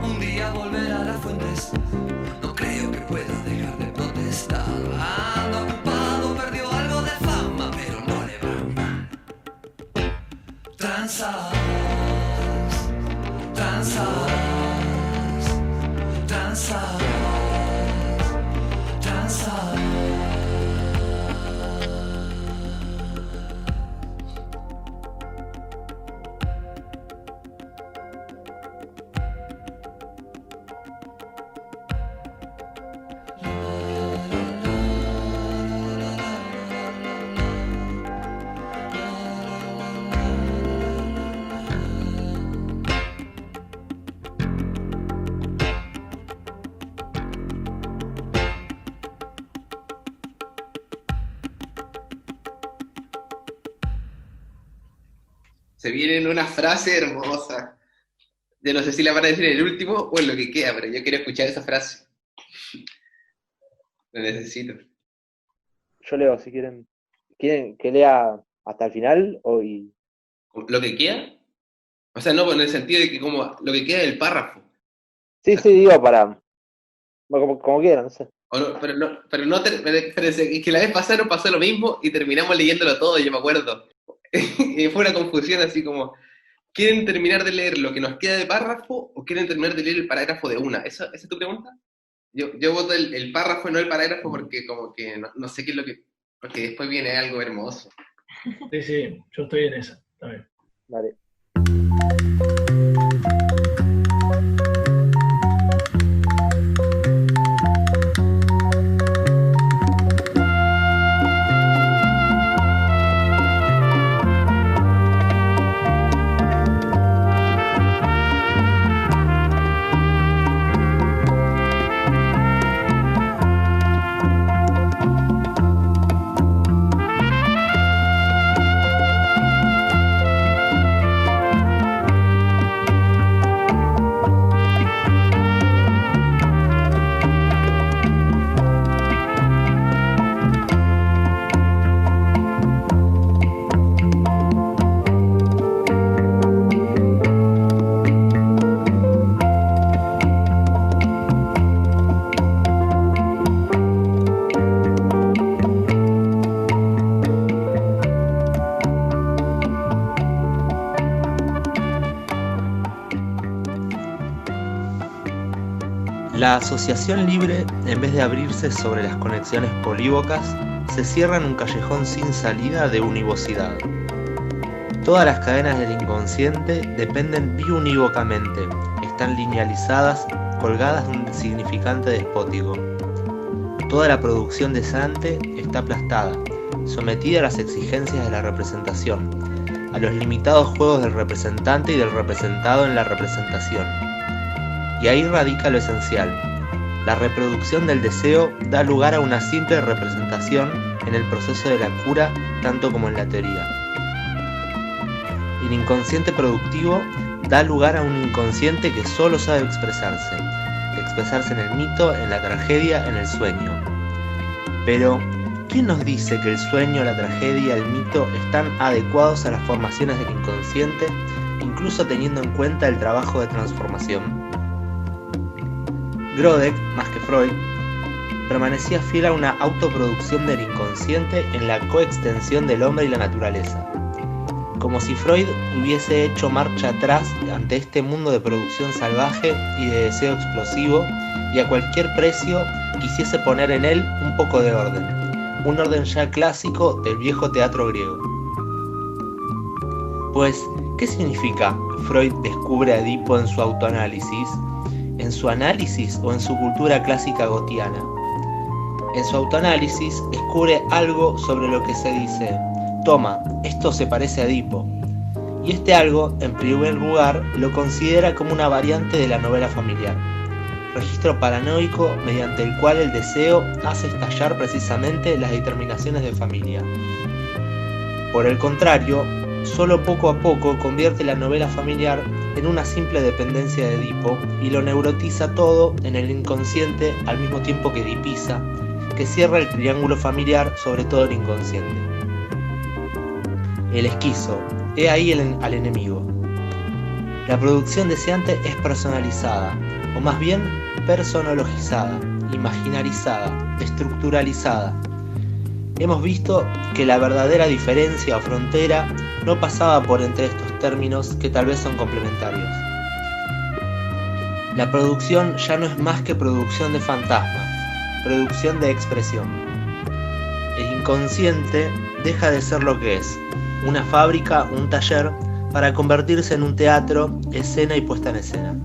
Un día volverá a las fuentes, no creo que pueda dejar de protestar. Anda ocupado, perdió algo de fama, pero no le va mal. Transas, transas, transas. Se viene una frase hermosa. Yo no sé si la van a decir en el último o en lo que queda, pero yo quiero escuchar esa frase. Lo necesito. Yo leo, si quieren. ¿Quieren que lea hasta el final o y... ¿Lo que queda? O sea, no, pues en el sentido de que como lo que queda del párrafo. Sí, digo para... Como quieran, no sé. O no, pero es que la vez pasada nos pasó lo mismo y terminamos leyéndolo todo, yo me acuerdo. Y fue una confusión así como, ¿quieren terminar de leer lo que nos queda de párrafo o quieren terminar de leer el parágrafo de una? ¿Esa es tu pregunta? Yo voto el párrafo y no el parágrafo porque como que no sé qué es lo que... Porque después viene algo hermoso. Sí, yo estoy en esa, también. Vale. La asociación libre, en vez de abrirse sobre las conexiones polívocas, se cierra en un callejón sin salida de univocidad. Todas las cadenas del inconsciente dependen biunívocamente, están linealizadas, colgadas de un significante despótico. Toda la producción deseante está aplastada, sometida a las exigencias de la representación, a los limitados juegos del representante y del representado en la representación. Y ahí radica lo esencial. La reproducción del deseo da lugar a una simple representación en el proceso de la cura, tanto como en la teoría. El inconsciente productivo da lugar a un inconsciente que solo sabe expresarse en el mito, en la tragedia, en el sueño. Pero, ¿quién nos dice que el sueño, la tragedia, el mito están adecuados a las formaciones del inconsciente, incluso teniendo en cuenta el trabajo de transformación? Grodeck, más que Freud, permanecía fiel a una autoproducción del inconsciente en la coextensión del hombre y la naturaleza. Como si Freud hubiese hecho marcha atrás ante este mundo de producción salvaje y de deseo explosivo, y a cualquier precio quisiese poner en él un poco de orden, un orden ya clásico del viejo teatro griego. Pues, ¿qué significa Freud descubre a Edipo en su autoanálisis? ¿En su análisis o en su cultura clásica gotiana? En su autoanálisis descubre algo sobre lo que se dice: toma, esto se parece a Edipo. Y este algo, en primer lugar, lo considera como una variante de la novela familiar, registro paranoico mediante el cual el deseo hace estallar precisamente las determinaciones de familia. Por el contrario, solo poco a poco convierte la novela familiar en una simple dependencia de Edipo y lo neurotiza todo en el inconsciente al mismo tiempo que edipiza, que cierra el triángulo familiar sobre todo el inconsciente. El esquizo, he ahí al enemigo. La producción deseante es personalizada, o más bien personologizada, imaginarizada, estructuralizada. Hemos visto que la verdadera diferencia o frontera no pasaba por entre estos términos que tal vez son complementarios. La producción ya no es más que producción de fantasma, producción de expresión. El inconsciente deja de ser lo que es, una fábrica, un taller, para convertirse en un teatro, escena y puesta en escena.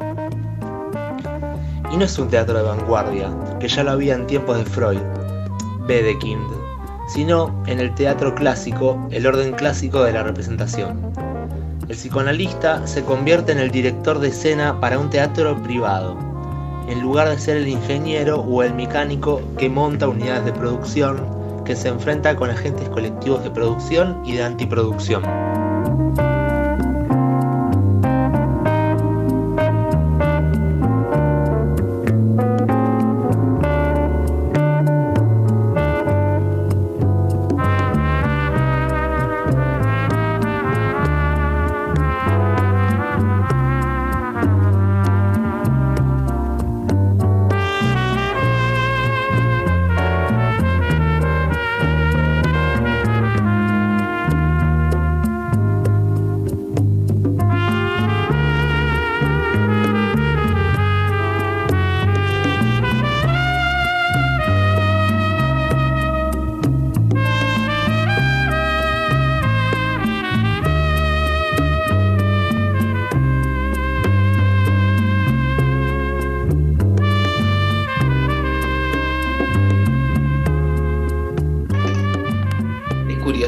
Y no es un teatro de vanguardia, que ya lo había en tiempos de Freud, Wedekind, sino en el teatro clásico, el orden clásico de la representación. El psicoanalista se convierte en el director de escena para un teatro privado, en lugar de ser el ingeniero o el mecánico que monta unidades de producción, que se enfrenta con agentes colectivos de producción y de antiproducción.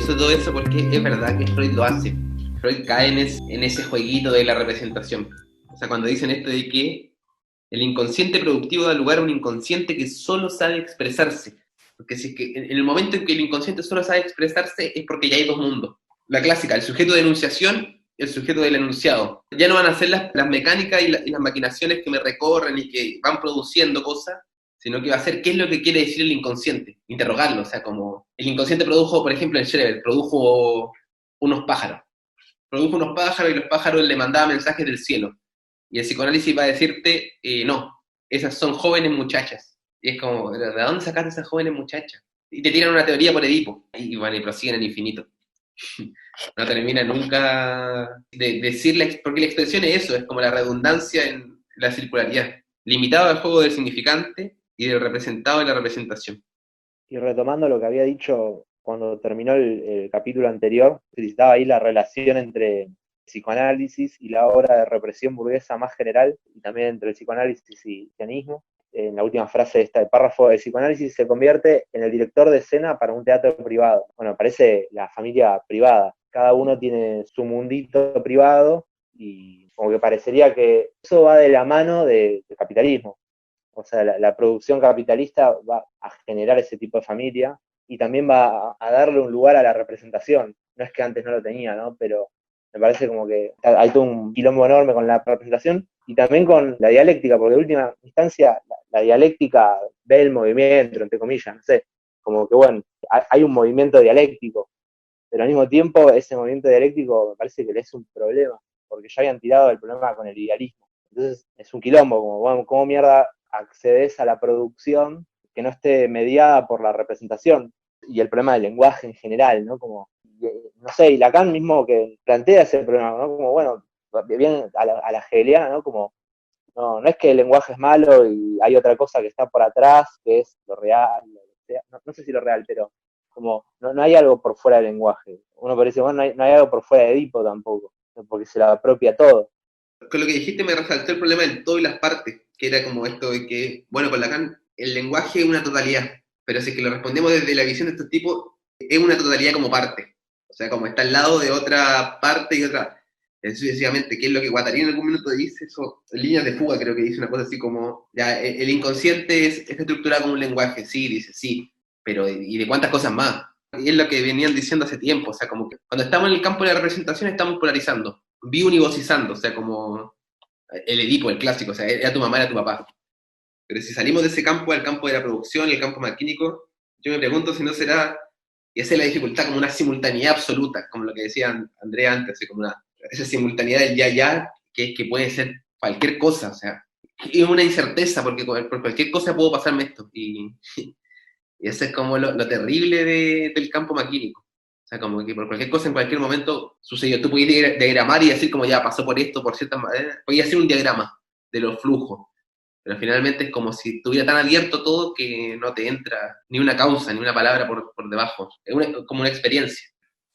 Todo eso porque es verdad que Freud lo hace. Freud cae en ese jueguito de la representación. O sea, cuando dicen esto de que el inconsciente productivo da lugar a un inconsciente que solo sabe expresarse. Porque si es que en el momento en que el inconsciente solo sabe expresarse es porque ya hay dos mundos. La clásica, el sujeto de enunciación y el sujeto del enunciado. Ya no van a ser las mecánicas y las maquinaciones que me recorren y que van produciendo cosas, sino que va a ser qué es lo que quiere decir el inconsciente, interrogarlo. O sea, como el inconsciente produjo, por ejemplo, en Schreber, produjo unos pájaros y los pájaros le mandaban mensajes del cielo. Y el psicoanálisis va a decirte, no, esas son jóvenes muchachas. Y es como, ¿de dónde sacaste esas jóvenes muchachas? Y te tiran una teoría por Edipo, y bueno, y prosiguen al infinito. No termina nunca de decir, porque la expresión es eso, es como la redundancia en la circularidad. limitado al juego del significante y del representado en la representación. Y retomando lo que había dicho cuando terminó el capítulo anterior, citaba ahí la relación entre el psicoanálisis y la obra de represión burguesa más general, y también entre el psicoanálisis y el cristianismo. En la última frase de este párrafo, el psicoanálisis se convierte en el director de escena para un teatro privado. Bueno, parece la familia privada. Cada uno tiene su mundito privado y como que parecería que eso va de la mano del capitalismo. O sea, la producción capitalista va a generar ese tipo de familia y también va a darle un lugar a la representación. No es que antes no lo tenía, ¿no? Pero me parece como que hay todo un quilombo enorme con la representación y también con la dialéctica, porque de última instancia la dialéctica ve el movimiento, entre comillas, no sé, como que bueno, hay un movimiento dialéctico, pero al mismo tiempo ese movimiento dialéctico me parece que le es un problema, porque ya habían tirado el problema con el idealismo. Entonces es un quilombo, como bueno, ¿cómo mierda accedes a la producción que no esté mediada por la representación? Y el problema del lenguaje en general, ¿no? Como, no sé, y Lacan mismo que plantea ese problema, ¿no? Como, bueno, bien a la hegeliana, ¿no? Como, no es que el lenguaje es malo y hay otra cosa que está por atrás, que es lo real, no sé si lo real, pero como, no hay algo por fuera del lenguaje. Uno parece, bueno, no hay algo por fuera de Edipo tampoco, porque se lo apropia todo. Con lo que dijiste me resaltó el problema del todo y las partes, que era como esto de que, bueno, con Lacan, el lenguaje es una totalidad, pero si es que lo respondemos desde la visión de estos tipos, es una totalidad como parte. O sea, como está al lado de otra parte y otra, sucesivamente, que es lo que Guattari en algún minuto dice, eso, en Líneas de fuga creo que dice una cosa así como, ya, el inconsciente está estructurado como un lenguaje, sí, dice, sí, pero ¿y de cuántas cosas más? Y es lo que venían diciendo hace tiempo, o sea, como que cuando estamos en el campo de la representación estamos polarizando, biunivocizando, o sea, como el Edipo, el clásico, o sea, era tu mamá, era tu papá. Pero si salimos de ese campo al campo de la producción y el campo maquínico, yo me pregunto si no será, y esa es la dificultad, como una simultaneidad absoluta, como lo que decía Andrea antes, como esa simultaneidad del ya, que puede ser cualquier cosa, o sea, es una incerteza, porque por cualquier cosa puedo pasarme esto, y eso es como lo terrible del campo maquínico. O sea, como que por cualquier cosa en cualquier momento sucedió. Tú podías diagramar y decir como ya pasó por esto, por cierta manera. Podías hacer un diagrama de los flujos. Pero finalmente es como si estuviera tan abierto todo que no te entra ni una causa, ni una palabra por debajo. Es como una experiencia.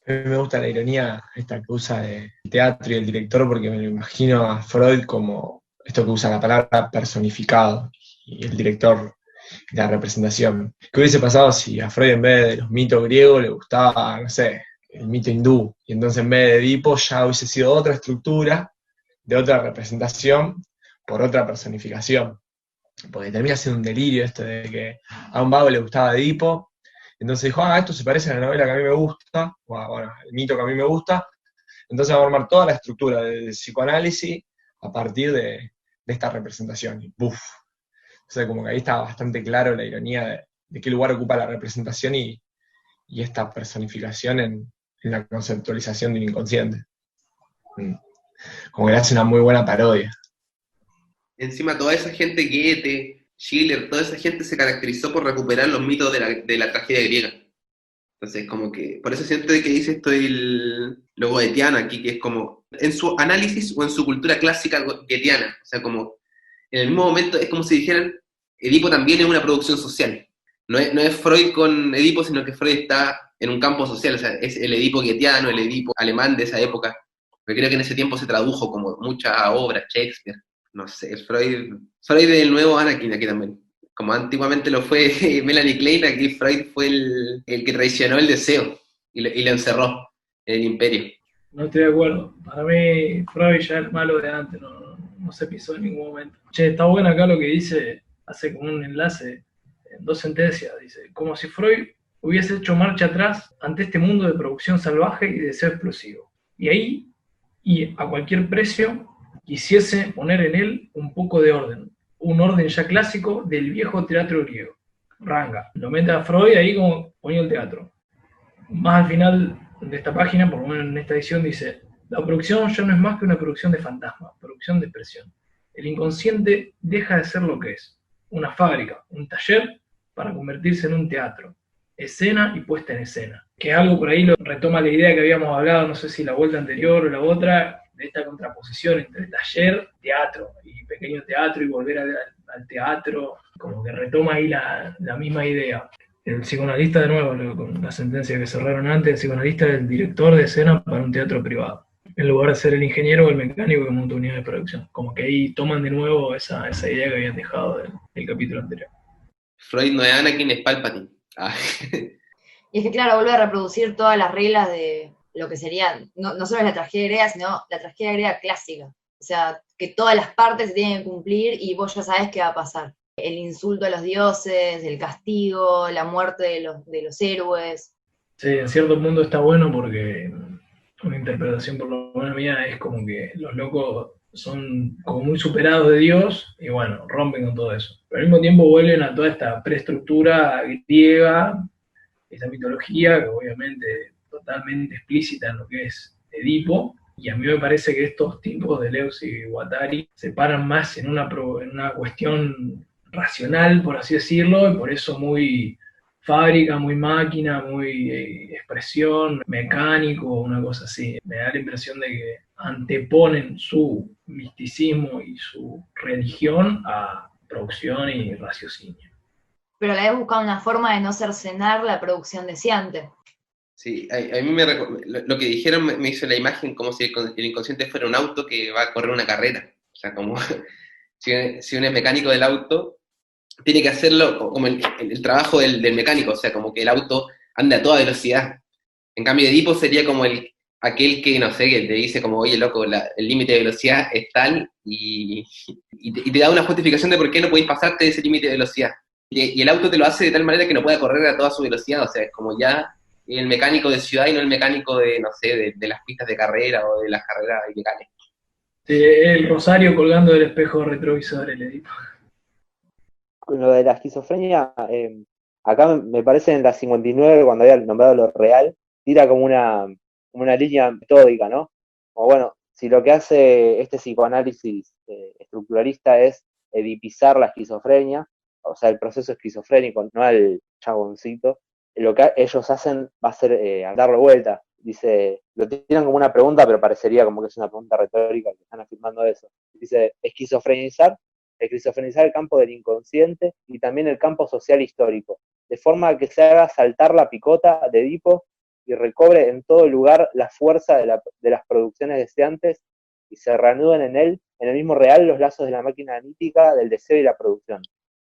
A mí me gusta la ironía esta que usa del teatro y el director, porque me lo imagino a Freud como esto que usa la palabra personificado y el director la representación. ¿Qué hubiese pasado si a Freud en vez de los mitos griegos le gustaba, no sé, el mito hindú? Y entonces en vez de Edipo ya hubiese sido otra estructura, de otra representación, por otra personificación. Porque termina siendo un delirio esto de que a un vago le gustaba Edipo, entonces dijo, esto se parece a la novela que a mí me gusta, o bueno, el mito que a mí me gusta, entonces vamos a armar toda la estructura del psicoanálisis a partir de esta representación. Y ¡buf! O sea, como que ahí está bastante claro la ironía de qué lugar ocupa la representación y esta personificación en la conceptualización de un inconsciente. Como que le hace una muy buena parodia. Encima toda esa gente, Goethe, Schiller, toda esa gente se caracterizó por recuperar los mitos de la tragedia griega. Entonces, como que, por eso siento que dice esto lo goetiano aquí, que es como, en su análisis o en su cultura clásica goetiana, o sea, como, en el mismo momento es como si dijeran, Edipo también es una producción social. No es Freud con Edipo, sino que Freud está en un campo social, o sea, es el Edipo goetiano, el Edipo alemán de esa época. Pero creo que en ese tiempo se tradujo como muchas obras, Shakespeare, no sé, Freud del nuevo Anakin aquí también. Como antiguamente lo fue Melanie Klein, aquí Freud fue el que traicionó el deseo y lo encerró en el imperio. No estoy de acuerdo. Para mí, Freud ya es malo de antes, no se pisó en ningún momento. Che, está bueno acá lo que dice, hace como un enlace en 2 sentencias. Dice, como si Freud hubiese hecho marcha atrás ante este mundo de producción salvaje y deseo explosivo. Y ahí, y a cualquier precio, quisiese poner en él un poco de orden. Un orden ya clásico del viejo teatro griego. Ranga. Lo mete a Freud ahí como ponía el teatro. Más al final de esta página, por lo menos en esta edición, dice, la producción ya no es más que una producción de fantasma, producción de expresión. El inconsciente deja de ser lo que es, una fábrica, un taller, para convertirse en un teatro, escena y puesta en escena. Que algo por ahí lo retoma la idea que habíamos hablado, no sé si la vuelta anterior o la otra, de esta contraposición entre taller, teatro, y pequeño teatro, y volver al teatro, como que retoma ahí la misma idea. El psicoanalista, de nuevo, con la sentencia que cerraron antes, el psicoanalista es el director de escena para un teatro privado, en lugar de ser el ingeniero o el mecánico que monta unidades de producción. Como que ahí toman de nuevo esa idea que habían dejado del capítulo anterior. Freud no es Anakin, es Palpatine. Ah. Y es que, claro, vuelve a reproducir todas las reglas de lo que sería, no solo la tragedia griega, sino la tragedia griega clásica. O sea, que todas las partes se tienen que cumplir y vos ya sabés qué va a pasar. El insulto a los dioses, el castigo, la muerte de los héroes. Sí, en cierto punto está bueno porque una interpretación por lo menos mía es como que los locos son como muy superados de Dios y bueno, rompen con todo eso. Pero al mismo tiempo vuelven a toda esta preestructura griega, esta mitología que obviamente totalmente explícita en lo que es Edipo, y a mí me parece que estos tipos de Deleuze y Guattari se paran más en una cuestión racional, por así decirlo, y por eso muy fábrica, muy máquina, muy expresión, mecánico, una cosa así. Me da la impresión de que anteponen su misticismo y su religión a producción y raciocinio. Pero a la vez buscan una forma de no cercenar la producción deseante. Sí, a mí lo que dijeron me hizo la imagen como si el inconsciente fuera un auto que va a correr una carrera. O sea, como si uno es mecánico del auto, tiene que hacerlo como el trabajo del mecánico, o sea, como que el auto anda a toda velocidad. En cambio, Edipo sería como aquel que, no sé, que te dice como, oye, loco, el límite de velocidad es tal, y te da una justificación de por qué no podéis pasarte de ese límite de velocidad. Y el auto te lo hace de tal manera que no pueda correr a toda su velocidad, o sea, es como ya el mecánico de ciudad y no el mecánico de, no sé, de las pistas de carrera o de las carreras ilegales. Sí, el rosario colgando del espejo retrovisor, el Edipo. Con lo de la esquizofrenia, acá me parece en la 59, cuando había nombrado lo real, tira como una línea metódica, ¿no? Como bueno, si lo que hace este psicoanálisis estructuralista es edipizar la esquizofrenia, o sea, el proceso esquizofrénico, no al chaboncito, lo que ellos hacen va a ser darle vuelta. Dice, lo tiran como una pregunta, pero parecería como que es una pregunta retórica, que están afirmando eso. Dice, esquizofrenizar el campo del inconsciente y también el campo social histórico, de forma que se haga saltar la picota de Edipo y recobre en todo lugar la fuerza de las producciones deseantes y se reanuden en el mismo real, los lazos de la máquina mítica del deseo y la producción.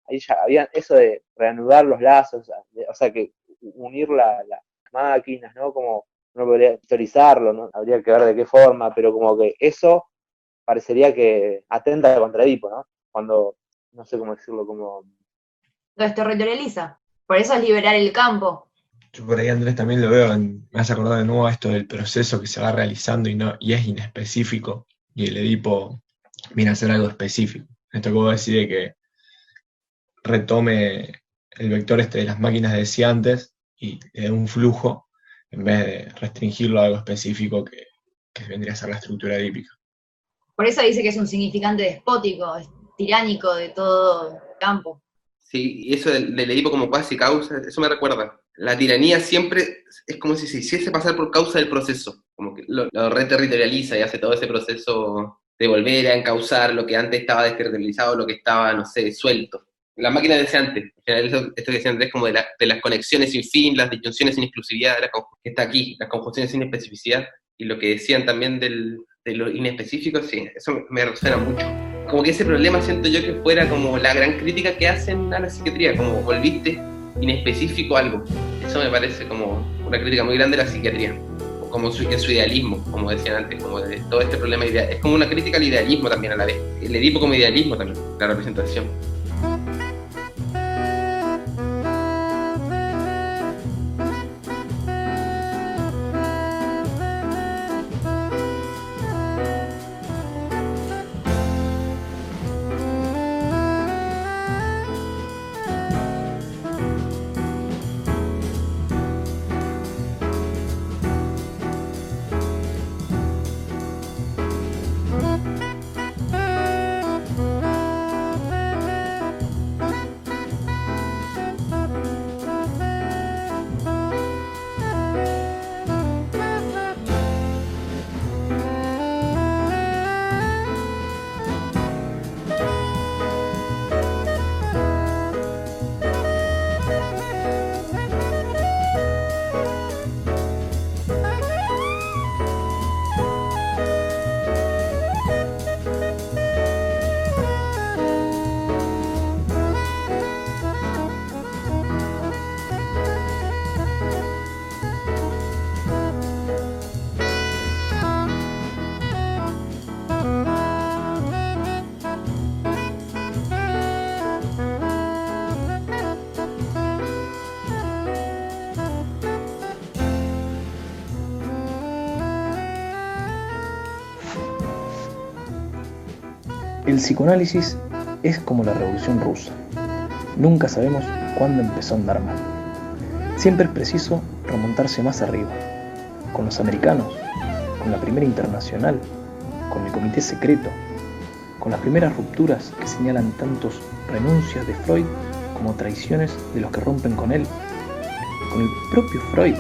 Ahí ya habían eso de reanudar los lazos, o sea, que unir las máquinas, ¿no? Como uno podría historizarlo, ¿no? Habría que ver de qué forma, pero como que eso parecería que atenta contra Edipo, ¿no? Cuando, no sé cómo decirlo, como... Lo desterritorializa. Por eso es liberar el campo. Yo por ahí, Andrés, también lo veo, me has acordado de nuevo esto del proceso que se va realizando y es inespecífico, y el Edipo viene a ser algo específico. Esto que vos decís de que retome el vector de las máquinas deseantes y le dé un flujo, en vez de restringirlo a algo específico que vendría a ser la estructura edípica. Por eso dice que es un significante despótico, tiránico de todo el campo. Sí, y eso del Edipo como cuasi causa, eso me recuerda. La tiranía siempre es como si se hiciese pasar por causa del proceso, como que lo reterritorializa y hace todo ese proceso de volver a encauzar lo que antes estaba desterritorializado, lo que estaba, no sé, suelto. La máquina deseante, en general esto que decía Andrés, como de las conexiones sin fin, las disyunciones sin exclusividad, que está aquí, las conjunciones sin especificidad, y lo que decían también de lo inespecífico, sí, eso me resuena mucho. Como que ese problema siento yo que fuera como la gran crítica que hacen a la psiquiatría, como volviste inespecífico algo. Eso me parece como una crítica muy grande a la psiquiatría, como en su idealismo, como decían antes, como de todo este problema ideal. Es como una crítica al idealismo también a la vez, el Edipo como idealismo también, la representación. El psicoanálisis es como la Revolución Rusa. Nunca sabemos cuándo empezó a andar mal. Siempre es preciso remontarse más arriba. Con los americanos, con la Primera Internacional, con el Comité Secreto, con las primeras rupturas que señalan tantos renuncias de Freud como traiciones de los que rompen con él, con el propio Freud,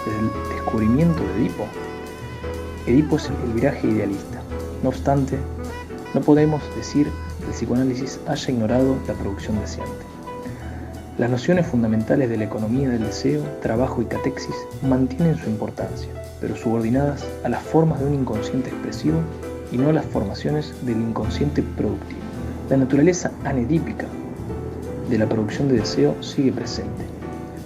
desde el descubrimiento de Edipo. Edipo es el viraje idealista. No obstante, no podemos decir que el psicoanálisis haya ignorado la producción deseante. Las nociones fundamentales de la economía del deseo, trabajo y catexis mantienen su importancia, pero subordinadas a las formas de un inconsciente expresivo y no a las formaciones del inconsciente productivo. La naturaleza anedípica de la producción de deseo sigue presente,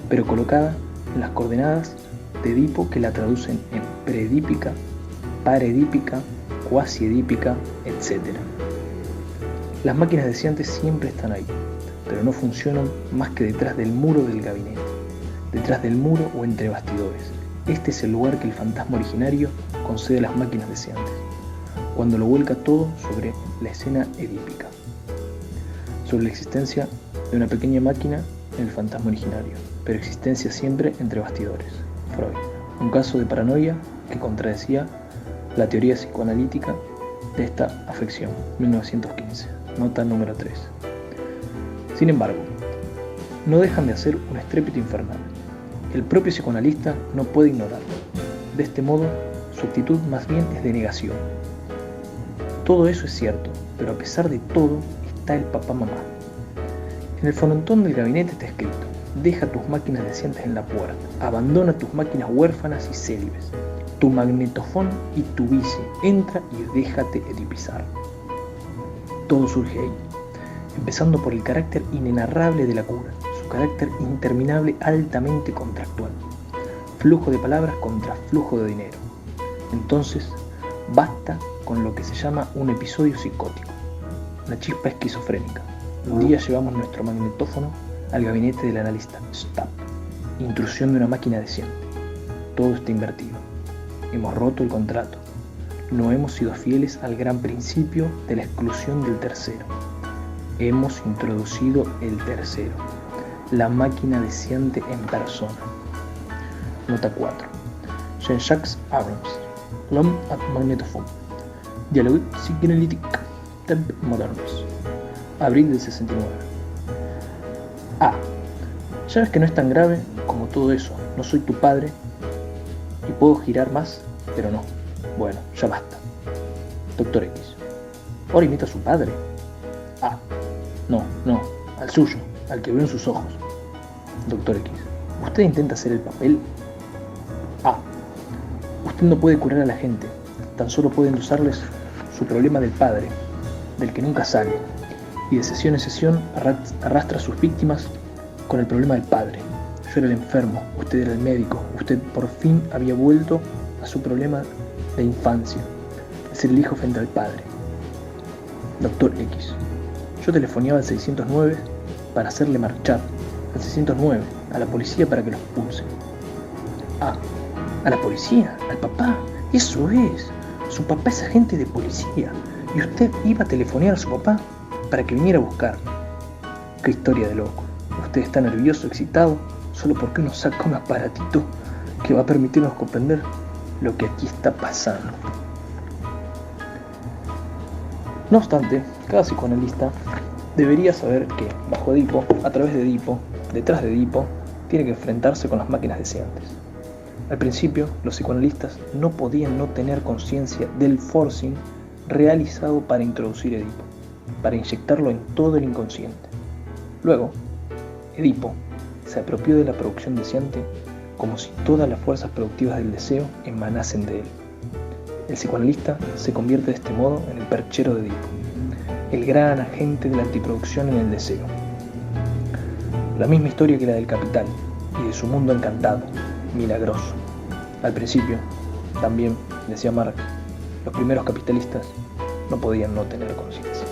pero colocada en las coordenadas de Edipo que la traducen en preedípica, paredípica, cuasiedípica, etc. Las máquinas deseantes siempre están ahí, pero no funcionan más que detrás del muro del gabinete, detrás del muro o entre bastidores. Este es el lugar que el fantasma originario concede a las máquinas deseantes, cuando lo vuelca todo sobre la escena edípica, sobre la existencia de una pequeña máquina en el fantasma originario, pero existencia siempre entre bastidores. Freud, un caso de paranoia que contradecía la teoría psicoanalítica de esta afección, 1915, nota número 3. Sin embargo, no dejan de hacer un estrépito infernal. El propio psicoanalista no puede ignorarlo. De este modo, su actitud más bien es de negación. Todo eso es cierto, pero a pesar de todo está el papá-mamá. En el frontón del gabinete está escrito: deja tus máquinas deseantes en la puerta, abandona tus máquinas huérfanas y célibes, tu magnetofón y tu bici, entra y déjate edipizar. Todo surge ahí, empezando por el carácter inenarrable de la cura, su carácter interminable altamente contractual, flujo de palabras contra flujo de dinero. Entonces, basta con lo que se llama un episodio psicótico, una chispa esquizofrénica. Un día llevamos nuestro magnetófono al gabinete del analista Stapp, intrusión de una máquina deseante. Todo está invertido. Hemos roto el contrato. No hemos sido fieles al gran principio de la exclusión del tercero. Hemos introducido el tercero, la máquina deseante en persona. Nota 4. Jean-Jacques Abrams, L'homme at magnétophone. Dialogue psychanalytique, Temps modernos. Abril del 69. Ya ves que no es tan grave como todo eso. No soy tu padre y puedo girar más, pero no. Bueno, ya basta. Doctor X. Ahora imita a su padre. No, al suyo, al que veo en sus ojos. Doctor X. Usted intenta hacer el papel. Usted no puede curar a la gente. Tan solo puede endosarles su problema del padre, del que nunca sale, y de sesión en sesión arrastra a sus víctimas con el problema del padre. Yo era el enfermo, usted era el médico, usted por fin había vuelto a su problema de infancia, de ser el hijo frente al padre. Doctor X. Yo telefoneaba al 609 para hacerle marchar, al 609, a la policía para que lo expulse. A la policía, al papá, eso es. Su papá es agente de policía y usted iba a telefonear a su papá para que viniera a buscar. Qué historia de loco. Usted está nervioso, excitado, solo porque uno saca un aparatito que va a permitirnos comprender lo que aquí está pasando. No obstante, cada psicoanalista debería saber que, bajo Edipo, a través de Edipo, detrás de Edipo, tiene que enfrentarse con las máquinas deseantes. Al principio, los psicoanalistas no podían no tener conciencia del forcing realizado para introducir Edipo, para inyectarlo en todo el inconsciente. Luego, Edipo se apropió de la producción deseante como si todas las fuerzas productivas del deseo emanasen de él. El psicoanalista se convierte de este modo en el perchero de Edipo, el gran agente de la antiproducción en el deseo. La misma historia que la del capital y de su mundo encantado, milagroso. Al principio, también, decía Marx, los primeros capitalistas no podían no tener conciencia.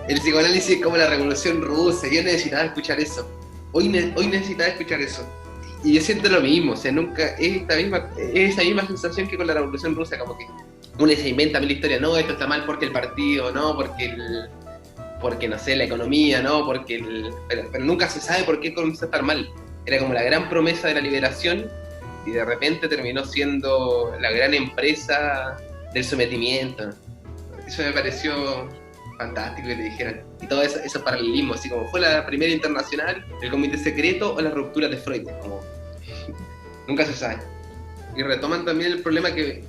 El psicoanálisis es como la revolución rusa. Yo necesitaba escuchar eso. Hoy necesitaba escuchar eso. Y yo siento lo mismo, o sea, nunca es esa misma sensación que con la revolución rusa, como que uno se inventa la historia, no, esto está mal porque el partido, no, porque no sé, la economía, no, pero nunca se sabe por qué comienza a estar mal. Era como la gran promesa de la liberación y de repente terminó siendo la gran empresa del sometimiento. Eso me pareció fantástico que te dijeran. Y todo esos paralelismos, así como fue la primera internacional, el comité secreto o las rupturas de Freud, como nunca se sabe. Y retoman también el problema que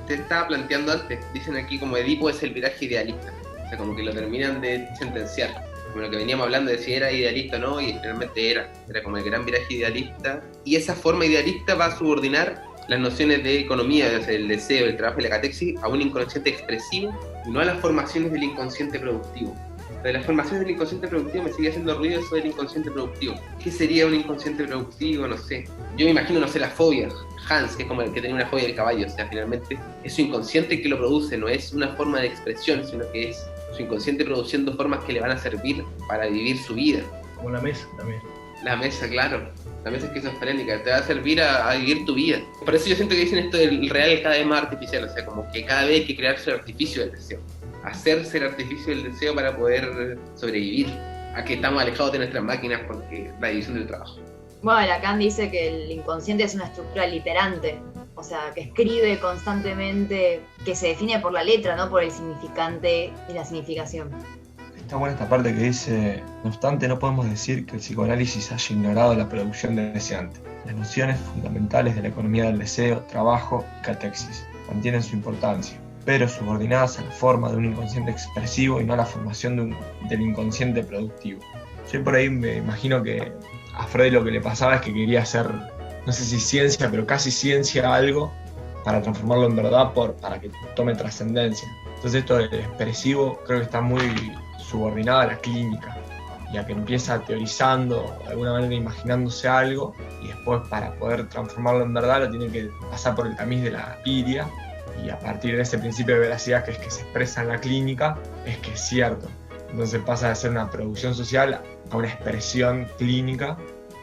te estaba planteando antes. Dicen aquí como Edipo es el viraje idealista. O sea, como que lo terminan de sentenciar. Como lo que veníamos hablando de si era idealista o no, y realmente era como el gran viraje idealista. Y esa forma idealista va a subordinar las nociones de economía, o sea, el deseo, el trabajo y la catexis, a un inconsciente expresivo y no a las formaciones del inconsciente productivo. De las formaciones del inconsciente productivo me sigue haciendo ruido eso del inconsciente productivo. ¿Qué sería un inconsciente productivo? No sé. Yo me imagino, no sé, las fobias. Hans, que es como el que tenía una fobia del caballo, o sea, finalmente es su inconsciente que lo produce, no es una forma de expresión, sino que es su inconsciente produciendo formas que le van a servir para vivir su vida. Como la mesa también. La mesa, claro. La mesa esquizofrénica, te va a servir a vivir tu vida. Por eso yo siento que dicen esto del real es cada vez más artificial, o sea, como que cada vez hay que crearse el artificio del deseo. Hacerse el artificio del deseo para poder sobrevivir a que estamos alejados de nuestras máquinas porque la división del trabajo. Bueno, Lacan dice que el inconsciente es una estructura literante, o sea, que escribe constantemente, que se define por la letra, no por el significante y la significación. Está buena esta parte que dice, no obstante, no podemos decir que el psicoanálisis haya ignorado la producción del deseante. Las nociones fundamentales de la economía del deseo, trabajo y catexis mantienen su importancia, pero subordinadas a la forma de un inconsciente expresivo y no a la formación del inconsciente productivo. Yo por ahí me imagino que a Freud lo que le pasaba es que quería hacer, no sé si ciencia, pero casi ciencia algo, para transformarlo en verdad, para que tome trascendencia. Entonces esto del expresivo creo que está muy subordinado a la clínica, y a que empieza teorizando, de alguna manera imaginándose algo, y después para poder transformarlo en verdad lo tiene que pasar por el tamiz de la empiria, y a partir de ese principio de veracidad que es que se expresa en la clínica, es que es cierto. Entonces pasa de ser una producción social a una expresión clínica,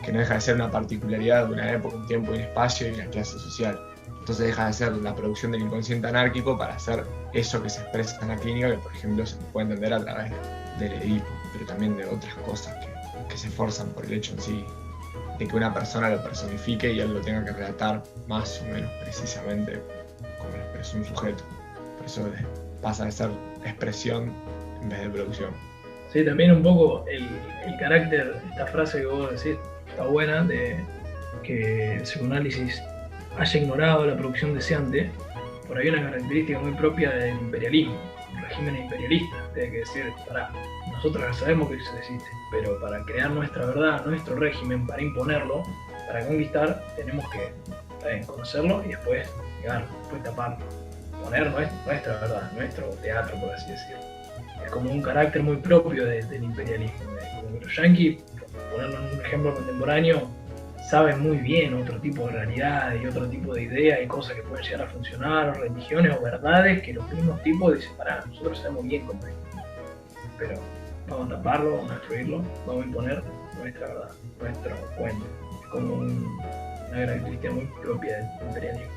que no deja de ser una particularidad de una época, un tiempo y un espacio y una clase social. Entonces deja de ser la producción del inconsciente anárquico para hacer eso que se expresa en la clínica, que por ejemplo se puede entender a través del Edipo, pero también de otras cosas que se esforzan por el hecho en sí de que una persona lo personifique y él lo tenga que relatar más o menos precisamente como lo expresó un sujeto. Por eso pasa de ser expresión en vez de producción. Sí, también un poco el carácter, esta frase que vos decís, está buena, de que el psicoanálisis haya ignorado la producción deseante. Por ahí una característica muy propia del imperialismo, el régimen imperialista. Tiene que decir, nosotros ya sabemos que eso existe, pero para crear nuestra verdad, nuestro régimen, para imponerlo, para conquistar, tenemos que conocerlo y después negarlo, después taparlo, poner nuestra verdad, nuestro teatro, por así decirlo. Es como un carácter muy propio del imperialismo. Como los yanquis, por ponerlo en un ejemplo contemporáneo, saben muy bien otro tipo de realidad y otro tipo de ideas y cosas que pueden llegar a funcionar, o religiones o verdades que los mismos tipos dicen, nosotros sabemos bien cómo es, pero vamos a taparlo, vamos a destruirlo, vamos a imponer nuestra verdad, nuestro cuento. Es como una característica muy propia del imperialismo.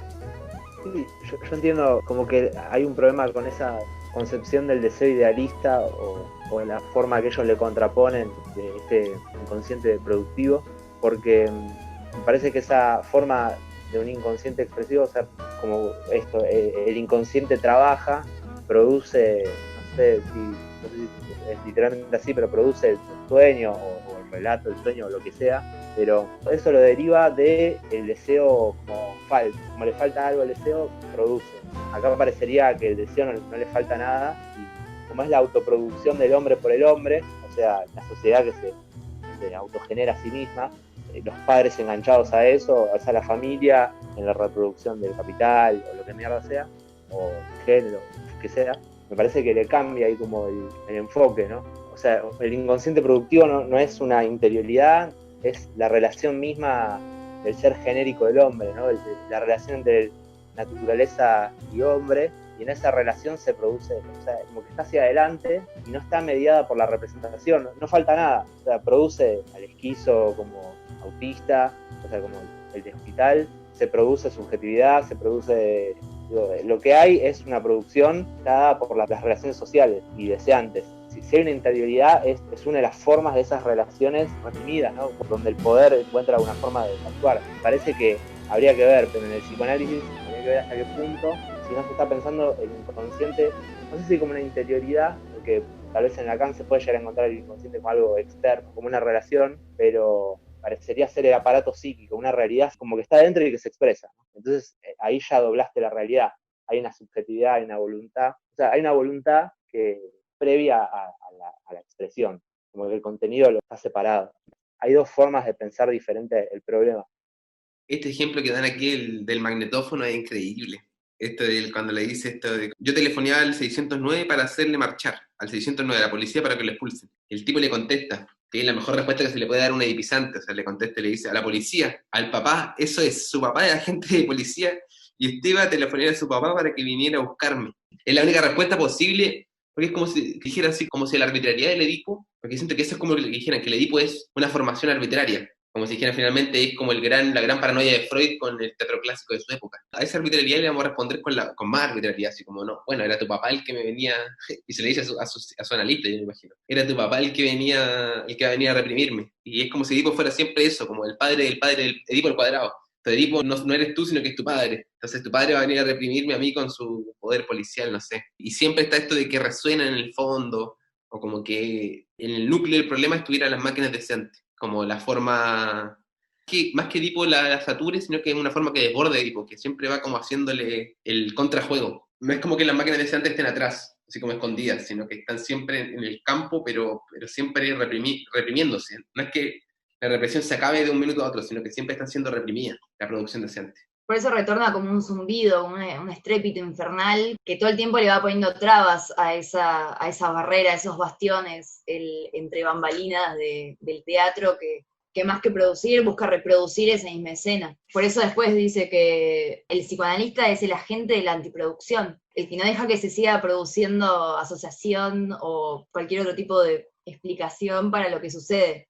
Sí, yo entiendo como que hay un problema con esa concepción del deseo idealista o en la forma que ellos le contraponen de este inconsciente productivo, porque me parece que esa forma de un inconsciente expresivo, o sea, como esto, el inconsciente trabaja, produce, no sé si es literalmente así, pero produce el sueño o el relato del sueño o lo que sea, pero eso lo deriva del deseo como le falta algo al deseo, produce. Acá parecería que el deseo no le falta nada, y como es la autoproducción del hombre por el hombre, o sea, la sociedad que se autogenera a sí misma, los padres enganchados a eso, a la familia, en la reproducción del capital, o lo que mierda sea, o género, que sea, me parece que le cambia ahí como el enfoque, ¿no? O sea, el inconsciente productivo no es una interioridad, es la relación misma del ser genérico del hombre, ¿no? La relación entre naturaleza y hombre, y en esa relación se produce, o sea, como que está hacia adelante y no está mediada por la representación, no falta nada, o sea, produce al esquizo como autista, o sea, como el de hospital, se produce subjetividad, se produce... Lo que hay es una producción dada por las relaciones sociales y deseantes. Si hay una interioridad, es una de las formas de esas relaciones reprimidas, ¿no? Donde el poder encuentra alguna forma de actuar. Parece que habría que ver, pero en el psicoanálisis habría que ver hasta qué punto, si no se está pensando el inconsciente, no sé si como una interioridad, porque tal vez en Lacan se puede llegar a encontrar el inconsciente como algo externo, como una relación, pero parecería ser el aparato psíquico, una realidad como que está dentro y que se expresa, ¿no? Entonces ahí ya doblaste la realidad, hay una subjetividad, hay una voluntad, o sea, hay una voluntad que previa a la expresión, como que el contenido lo está separado. Hay dos formas de pensar diferente el problema. Este ejemplo que dan aquí del magnetófono es increíble. Esto de cuando le dice esto de... Yo telefoneaba al 609 para hacerle marchar, al 609 a la policía para que lo expulsen. El tipo le contesta, que es la mejor respuesta que se le puede dar a un edipisante, o sea, le contesta y le dice a la policía, al papá, eso es, su papá es agente de policía y usted iba a telefonear a su papá para que viniera a buscarme. Es la única respuesta posible, porque es como si dijera así, como si la arbitrariedad del Edipo, porque siento que eso es como lo que dijeran, que el Edipo es una formación arbitraria, como si dijeran finalmente es como la gran paranoia de Freud con el teatro clásico de su época. A esa arbitrariedad le vamos a responder con más arbitrariedad, así como, no, bueno, era tu papá el que me venía, y se le dice a su analista, yo me imagino, era tu papá el que venía a reprimirme, y es como si Edipo fuera siempre eso, como el padre, Edipo al cuadrado. Entonces, Edipo no eres tú, sino que es tu padre. Entonces tu padre va a venir a reprimirme a mí con su poder policial, no sé. Y siempre está esto de que resuena en el fondo, o como que en el núcleo del problema estuvieran las máquinas deseantes, como la forma, que más que Edipo la sature, sino que es una forma que desborde Edipo, que siempre va como haciéndole el contrajuego. No es como que las máquinas deseantes estén atrás, así como escondidas, sino que están siempre en el campo, pero siempre reprimiéndose. No es que la represión se acabe de un minuto a otro, sino que siempre está siendo reprimida la producción deseante. Por eso retorna como un zumbido, un estrépito infernal, que todo el tiempo le va poniendo trabas a esa barrera, a esos bastiones entre bambalinas del teatro, que más que producir, busca reproducir esa misma escena. Por eso después dice que el psicoanalista es el agente de la antiproducción, el que no deja que se siga produciendo asociación o cualquier otro tipo de explicación para lo que sucede.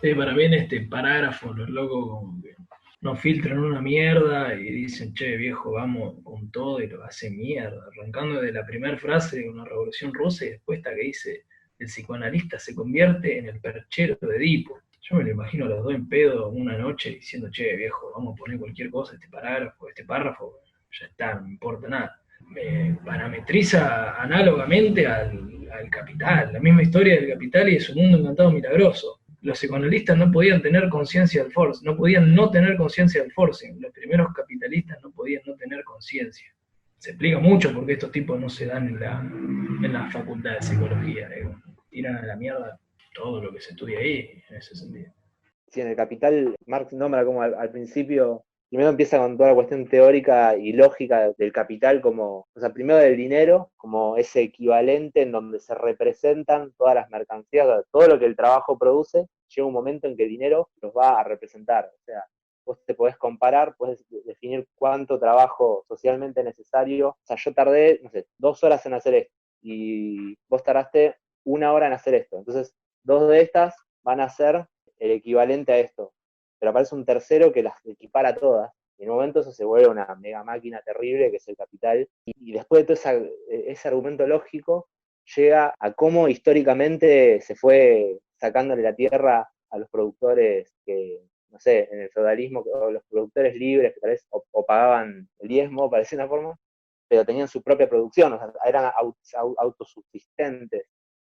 Para mí en este parágrafo los locos como que no filtran una mierda y dicen, che viejo, vamos con todo, y lo hace mierda, arrancando de la primera frase de una revolución rusa y después esta que dice, el psicoanalista se convierte en el perchero de Edipo. Yo me lo imagino a los dos en pedo una noche diciendo, che viejo, vamos a poner cualquier cosa, este párrafo, ya está, no me importa nada. Me parametriza análogamente al Capital, la misma historia del Capital y de su mundo encantado milagroso. Los psicoanalistas no podían tener conciencia del forcing, no podían no tener conciencia del forcing. Los primeros capitalistas no podían no tener conciencia. Se explica mucho por qué estos tipos no se dan en la facultad de psicología. Tiran a la mierda todo lo que se estudia ahí, en ese sentido. Sí, en el Capital, Marx nombra como al principio, primero empieza con toda la cuestión teórica y lógica del capital, como, o sea, primero del dinero, como ese equivalente en donde se representan todas las mercancías, todo lo que el trabajo produce, llega un momento en que el dinero los va a representar. O sea, vos te podés comparar, podés definir cuánto trabajo socialmente necesario. O sea, yo tardé, no sé, 2 horas en hacer esto, y vos tardaste 1 hora en hacer esto. Entonces, 2 de estas van a ser el equivalente a esto. Pero aparece un tercero que las equipara todas, y en un momento eso se vuelve una mega máquina terrible que es el capital, y después de todo ese argumento lógico, llega a cómo históricamente se fue sacándole la tierra a los productores que, no sé, en el feudalismo, o los productores libres que tal vez o pagaban el diezmo, para decir una forma, pero tenían su propia producción, o sea, eran autosubsistentes.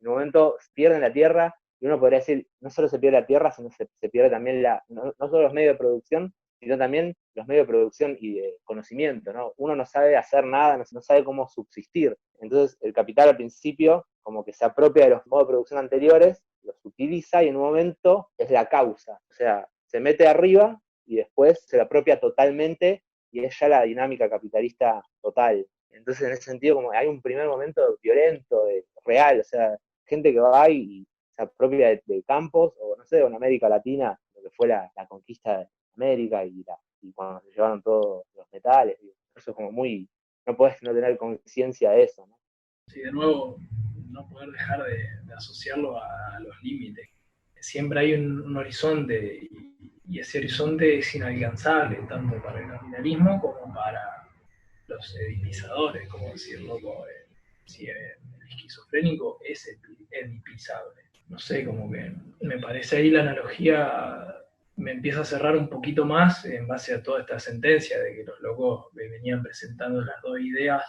En un momento pierden la tierra, y uno podría decir, no solo se pierde la tierra, sino se pierde también no solo los medios de producción, sino también los medios de producción y de conocimiento, ¿no? Uno no sabe hacer nada, no sabe cómo subsistir. Entonces el capital al principio como que se apropia de los modos de producción anteriores, los utiliza y en un momento es la causa. O sea, se mete arriba y después se la apropia totalmente y es ya la dinámica capitalista total. Entonces en ese sentido como hay un primer momento violento, real, o sea, gente que va y se apropia de campos, o no sé, o en América Latina, lo que fue la conquista de América y cuando se llevaron todos los metales. Eso es como muy, no podés no tener conciencia de eso, ¿no? Sí, de nuevo, no poder dejar de asociarlo a los límites. Siempre hay un horizonte, y ese horizonte es inalcanzable, tanto para el capitalismo como para los edipizadores, como decirlo, si el esquizofrénico es edipizable. No sé, como que me parece ahí la analogía me empieza a cerrar un poquito más en base a toda esta sentencia de que los locos venían presentando las dos ideas,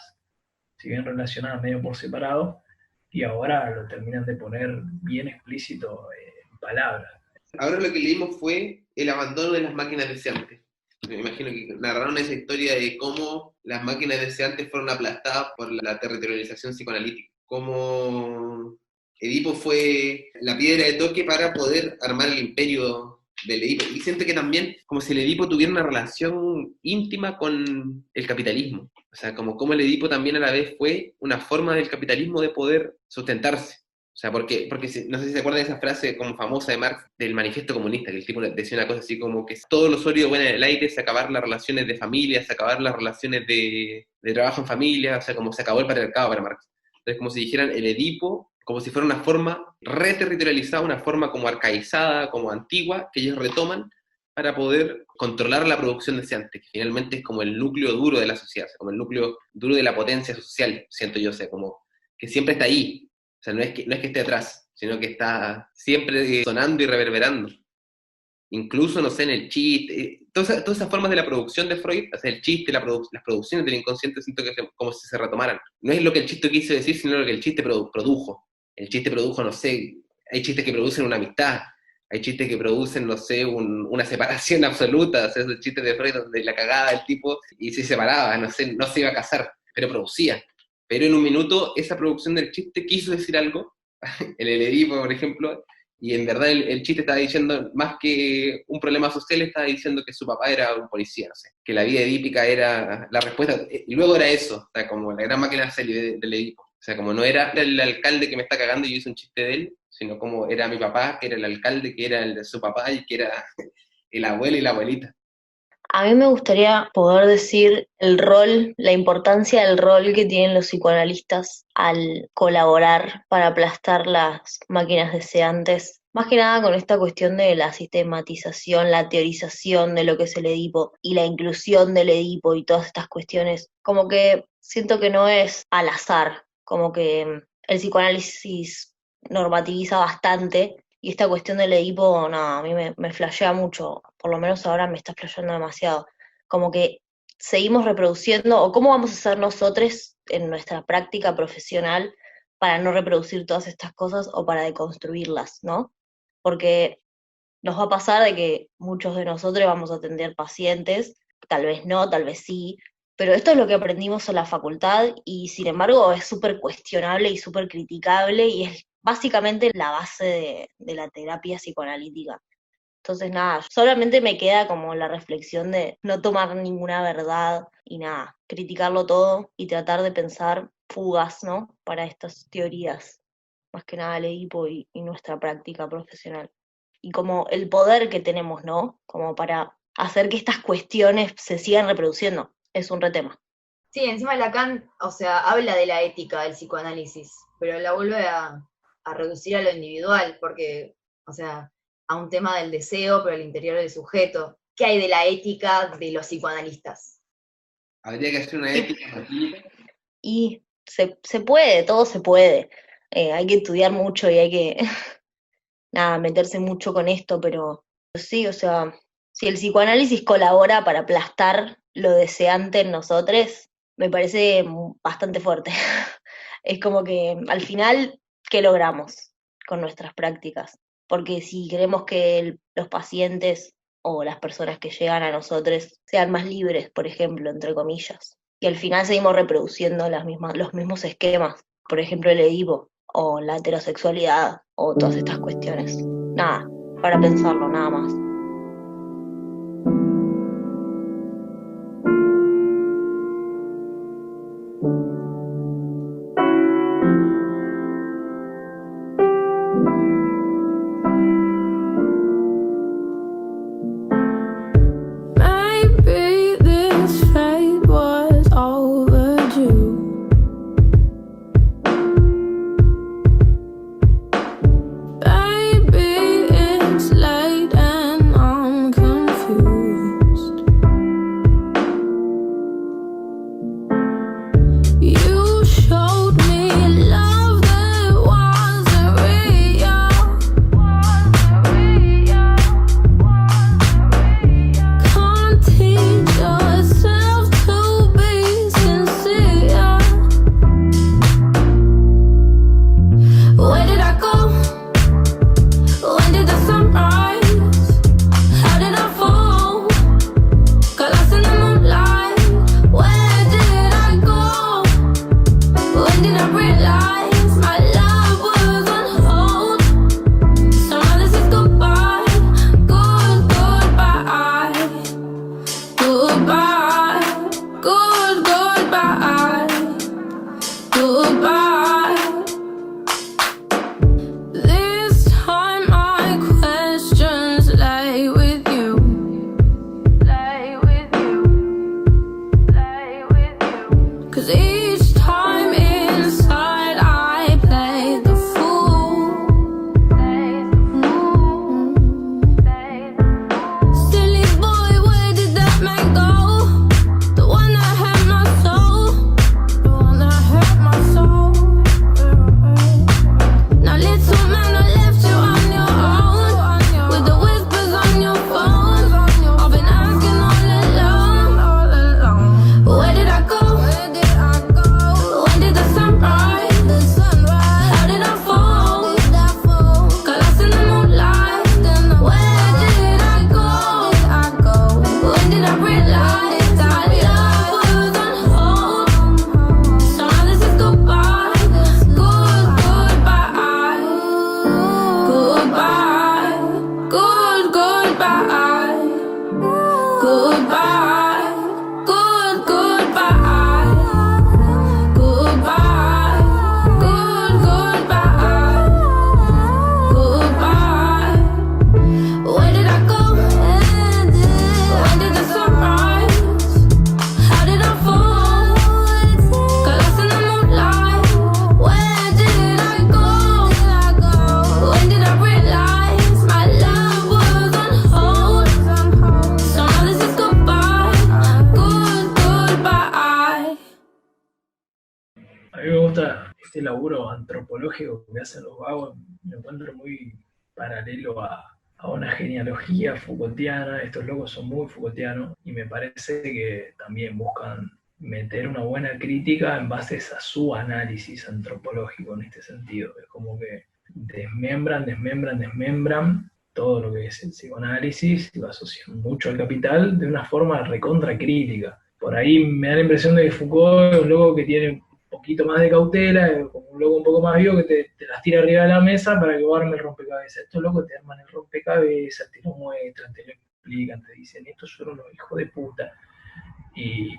si bien relacionadas medio por separado, y ahora lo terminan de poner bien explícito en palabras. Ahora lo que leímos fue el abandono de las máquinas deseantes. Me imagino que narraron esa historia de cómo las máquinas deseantes fueron aplastadas por la territorialización psicoanalítica. Cómo Edipo fue la piedra de toque para poder armar el imperio del Edipo. Y siento que también, como si el Edipo tuviera una relación íntima con el capitalismo. O sea, como el Edipo también a la vez fue una forma del capitalismo de poder sustentarse. O sea, porque no sé si se acuerdan de esa frase como famosa de Marx del manifiesto comunista, que el tipo decía una cosa así como que todo lo sólido bueno en el aire, se acabar las relaciones de familia, se acabar las relaciones de trabajo en familia, o sea, como se acabó el patriarcado para Marx. Entonces, como si dijeran el Edipo, como si fuera una forma reterritorializada, una forma como arcaizada, como antigua, que ellos retoman para poder controlar la producción deseante, que finalmente es como el núcleo duro de la sociedad, o sea, como el núcleo duro de la potencia social, siento yo, o sea, como que siempre está ahí. O sea, no es que esté atrás, sino que está siempre sonando y reverberando. Incluso, no sé, en el chiste, todas esas formas de la producción de Freud, o sea, el chiste, las producciones del inconsciente, siento que como si se retomaran. No es lo que el chiste quiso decir, sino lo que el chiste produjo. El chiste produjo, no sé, hay chistes que producen una amistad, hay chistes que producen, no sé, una separación absoluta, o sea, esos chistes de Freud donde la cagada del tipo y se separaba, no sé, no se iba a casar, pero producía. Pero en un minuto esa producción del chiste quiso decir algo, el Edipo, por ejemplo, y en verdad el chiste estaba diciendo, más que un problema social, estaba diciendo que su papá era un policía, no sé, que la vida edípica era la respuesta, y luego era eso, o sea, como la gran máquina del Edipo. O sea, como no era el alcalde que me está cagando y yo hice un chiste de él, sino como era mi papá, que era el alcalde, que era el de su papá y que era el abuelo y la abuelita. A mí me gustaría poder decir el rol, la importancia del rol que tienen los psicoanalistas al colaborar para aplastar las máquinas deseantes Más que nada con esta cuestión de la sistematización, la teorización de lo que es el Edipo y la inclusión del Edipo y todas estas cuestiones, como que siento que no es al azar, como que el psicoanálisis normativiza bastante y esta cuestión del Edipo, no, a mí me flashea mucho, por lo menos ahora me está flasheando demasiado, como que seguimos reproduciendo, o cómo vamos a hacer nosotros en nuestra práctica profesional para no reproducir todas estas cosas o para deconstruirlas, ¿no? Porque nos va a pasar de que muchos de nosotros vamos a atender pacientes, tal vez no, tal vez sí, pero esto es lo que aprendimos en la facultad y sin embargo es súper cuestionable y súper criticable y es básicamente la base de la terapia psicoanalítica. Entonces nada, solamente me queda como la reflexión de no tomar ninguna verdad y nada, criticarlo todo y tratar de pensar fugas, ¿no? Para estas teorías, más que nada el Edipo y nuestra práctica profesional. Y como el poder que tenemos, ¿no? Como para hacer que estas cuestiones se sigan reproduciendo. Es un retema. Sí, encima Lacan, o sea, habla de la ética del psicoanálisis, pero la vuelve a reducir a lo individual, porque, o sea, a un tema del deseo, pero al interior del sujeto. ¿Qué hay de la ética de los psicoanalistas? Habría que hacer una ética clínica. Y se puede, todo se puede. Hay que estudiar mucho y hay que nada, meterse mucho con esto, pero sí, o sea, si el psicoanálisis colabora para aplastar lo deseante en nosotros, me parece bastante fuerte. Es como que al final, ¿qué logramos con nuestras prácticas? Porque si queremos que los pacientes o las personas que llegan a nosotros sean más libres, por ejemplo, entre comillas, y al final seguimos reproduciendo los mismos esquemas, por ejemplo el Edipo, o la heterosexualidad, o todas estas cuestiones. Nada, para pensarlo, nada más. Maybe this fate was overdue. Baby, it's late and este laburo antropológico que hacen los vagos lo encuentro muy paralelo a una genealogía Foucaultiana. Estos locos son muy Foucaultianos y me parece que también buscan meter una buena crítica en base a su análisis antropológico en este sentido. Es como que desmembran todo lo que es el psicoanálisis y lo asocian mucho al capital de una forma recontra crítica. Por ahí me da la impresión de que Foucault es un loco que tiene un poquito más de cautela, es como un loco un poco más vivo que te las tira arriba de la mesa para que vos armes el rompecabezas. Estos locos te arman el rompecabezas, te lo muestran, te lo explican, te dicen, estos son unos hijos de puta, y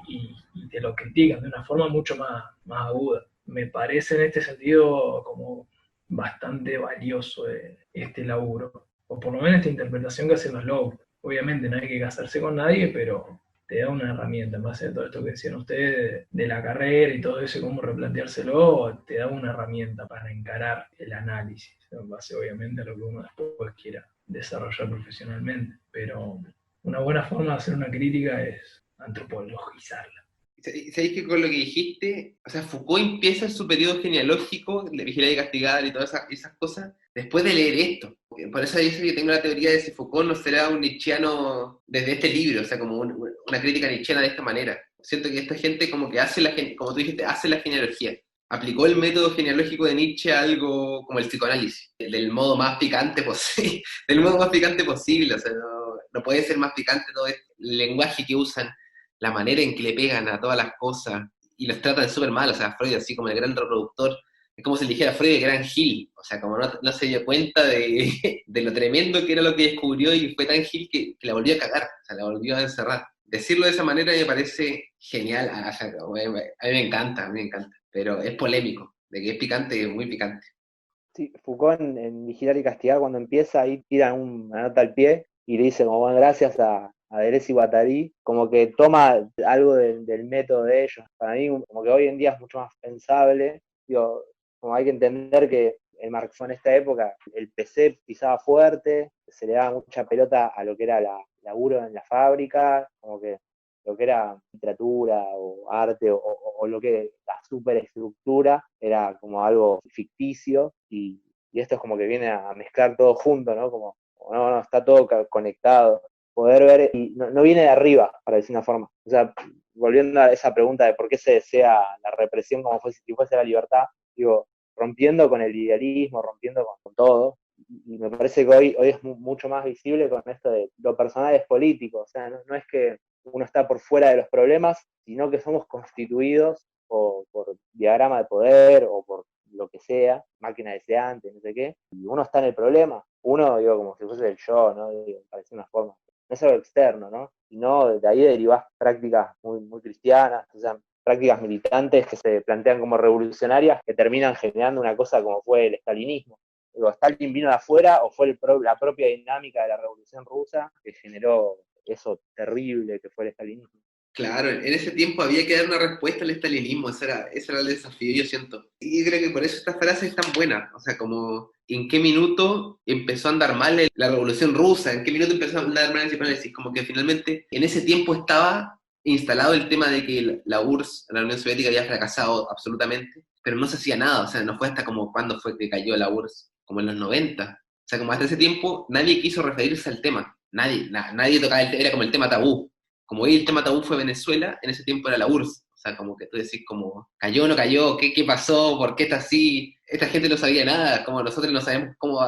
te lo critican de una forma mucho más aguda. Me parece en este sentido como bastante valioso este laburo, o por lo menos esta interpretación que hacen los locos. Obviamente no hay que casarse con nadie, pero te da una herramienta, en base a todo esto que decían ustedes, de la carrera y todo eso, cómo replanteárselo, te da una herramienta para encarar el análisis, en base obviamente a lo que uno después quiera desarrollar profesionalmente. Pero una buena forma de hacer una crítica es antropologizarla. ¿Sabéis que con lo que dijiste, o sea, Foucault empieza su periodo genealógico de Vigilar y Castigar y todas esas cosas después de leer esto? Por eso dice que tengo la teoría de si Foucault no será un nietzscheano desde este libro, o sea, como una crítica nietzscheana de esta manera. Siento que esta gente como que como tú dijiste, hace la genealogía. Aplicó el método genealógico de Nietzsche a algo como el psicoanálisis, del modo más picante posible, o sea, no puede ser más picante todo el lenguaje que usan, la manera en que le pegan a todas las cosas, y los tratan súper mal. O sea, Freud, así como el gran reproductor, es como si le dijera a Freud que era gil, o sea, como no se dio cuenta de lo tremendo que era lo que descubrió, y fue tan gil que la volvió a cagar, o sea, la volvió a encerrar. Decirlo de esa manera me parece genial, o sea, a mí me encanta, pero es polémico, de que es picante, es muy picante. Sí, Foucault en Vigilar y Castigar, cuando empieza, ahí tira una nota al pie y le dice como, bueno, gracias a Deleuze y Guattari, como que toma algo del método de ellos. Para mí, como que hoy en día es mucho más pensable. Digo, como hay que entender que el Marx en esta época, el PC pisaba fuerte, se le daba mucha pelota a lo que era laburo en la fábrica, como que lo que era literatura o arte o lo que la superestructura era como algo ficticio, y esto es como que viene a mezclar todo junto, ¿no? Como no, está todo conectado. Poder ver, y no viene de arriba, para decir una forma. O sea, volviendo a esa pregunta de por qué se desea la represión como si fuese la libertad, digo, rompiendo con el idealismo, rompiendo con todo, y me parece que hoy es mucho más visible con esto de lo personal es político. O sea, no es que uno está por fuera de los problemas, sino que somos constituidos por diagrama de poder o por lo que sea, máquina deseante, no sé qué, y uno está en el problema. Uno, digo, como si fuese el yo, ¿no? Digo, me parece una forma. No es algo externo, ¿no? Sino de ahí derivás prácticas muy, muy cristianas, o sea, prácticas militantes que se plantean como revolucionarias, que terminan generando una cosa como fue el estalinismo. Digo, ¿Stalin vino de afuera o fue la propia dinámica de la Revolución Rusa que generó eso terrible que fue el estalinismo? Claro, en ese tiempo había que dar una respuesta al estalinismo, ese era el desafío, yo siento. Y creo que por eso esta frase es tan buena, o sea, como en qué minuto empezó a andar mal la Revolución Rusa, en qué minuto empezó a andar mal el psicoanálisis, como que finalmente en ese tiempo estaba instalado el tema de que la URSS, la Unión Soviética, había fracasado absolutamente, pero no se hacía nada, o sea, no fue hasta como cuando fue que cayó la URSS, como en los 90. O sea, como hasta ese tiempo nadie quiso referirse al tema, nadie tocaba el tema, era como el tema tabú. Como hoy el tema tabú fue Venezuela, en ese tiempo era la URSS. O sea, como que tú decís, como, ¿cayó o no cayó? ¿Qué pasó? ¿Por qué está así? Esta gente no sabía nada, como nosotros no sabemos cómo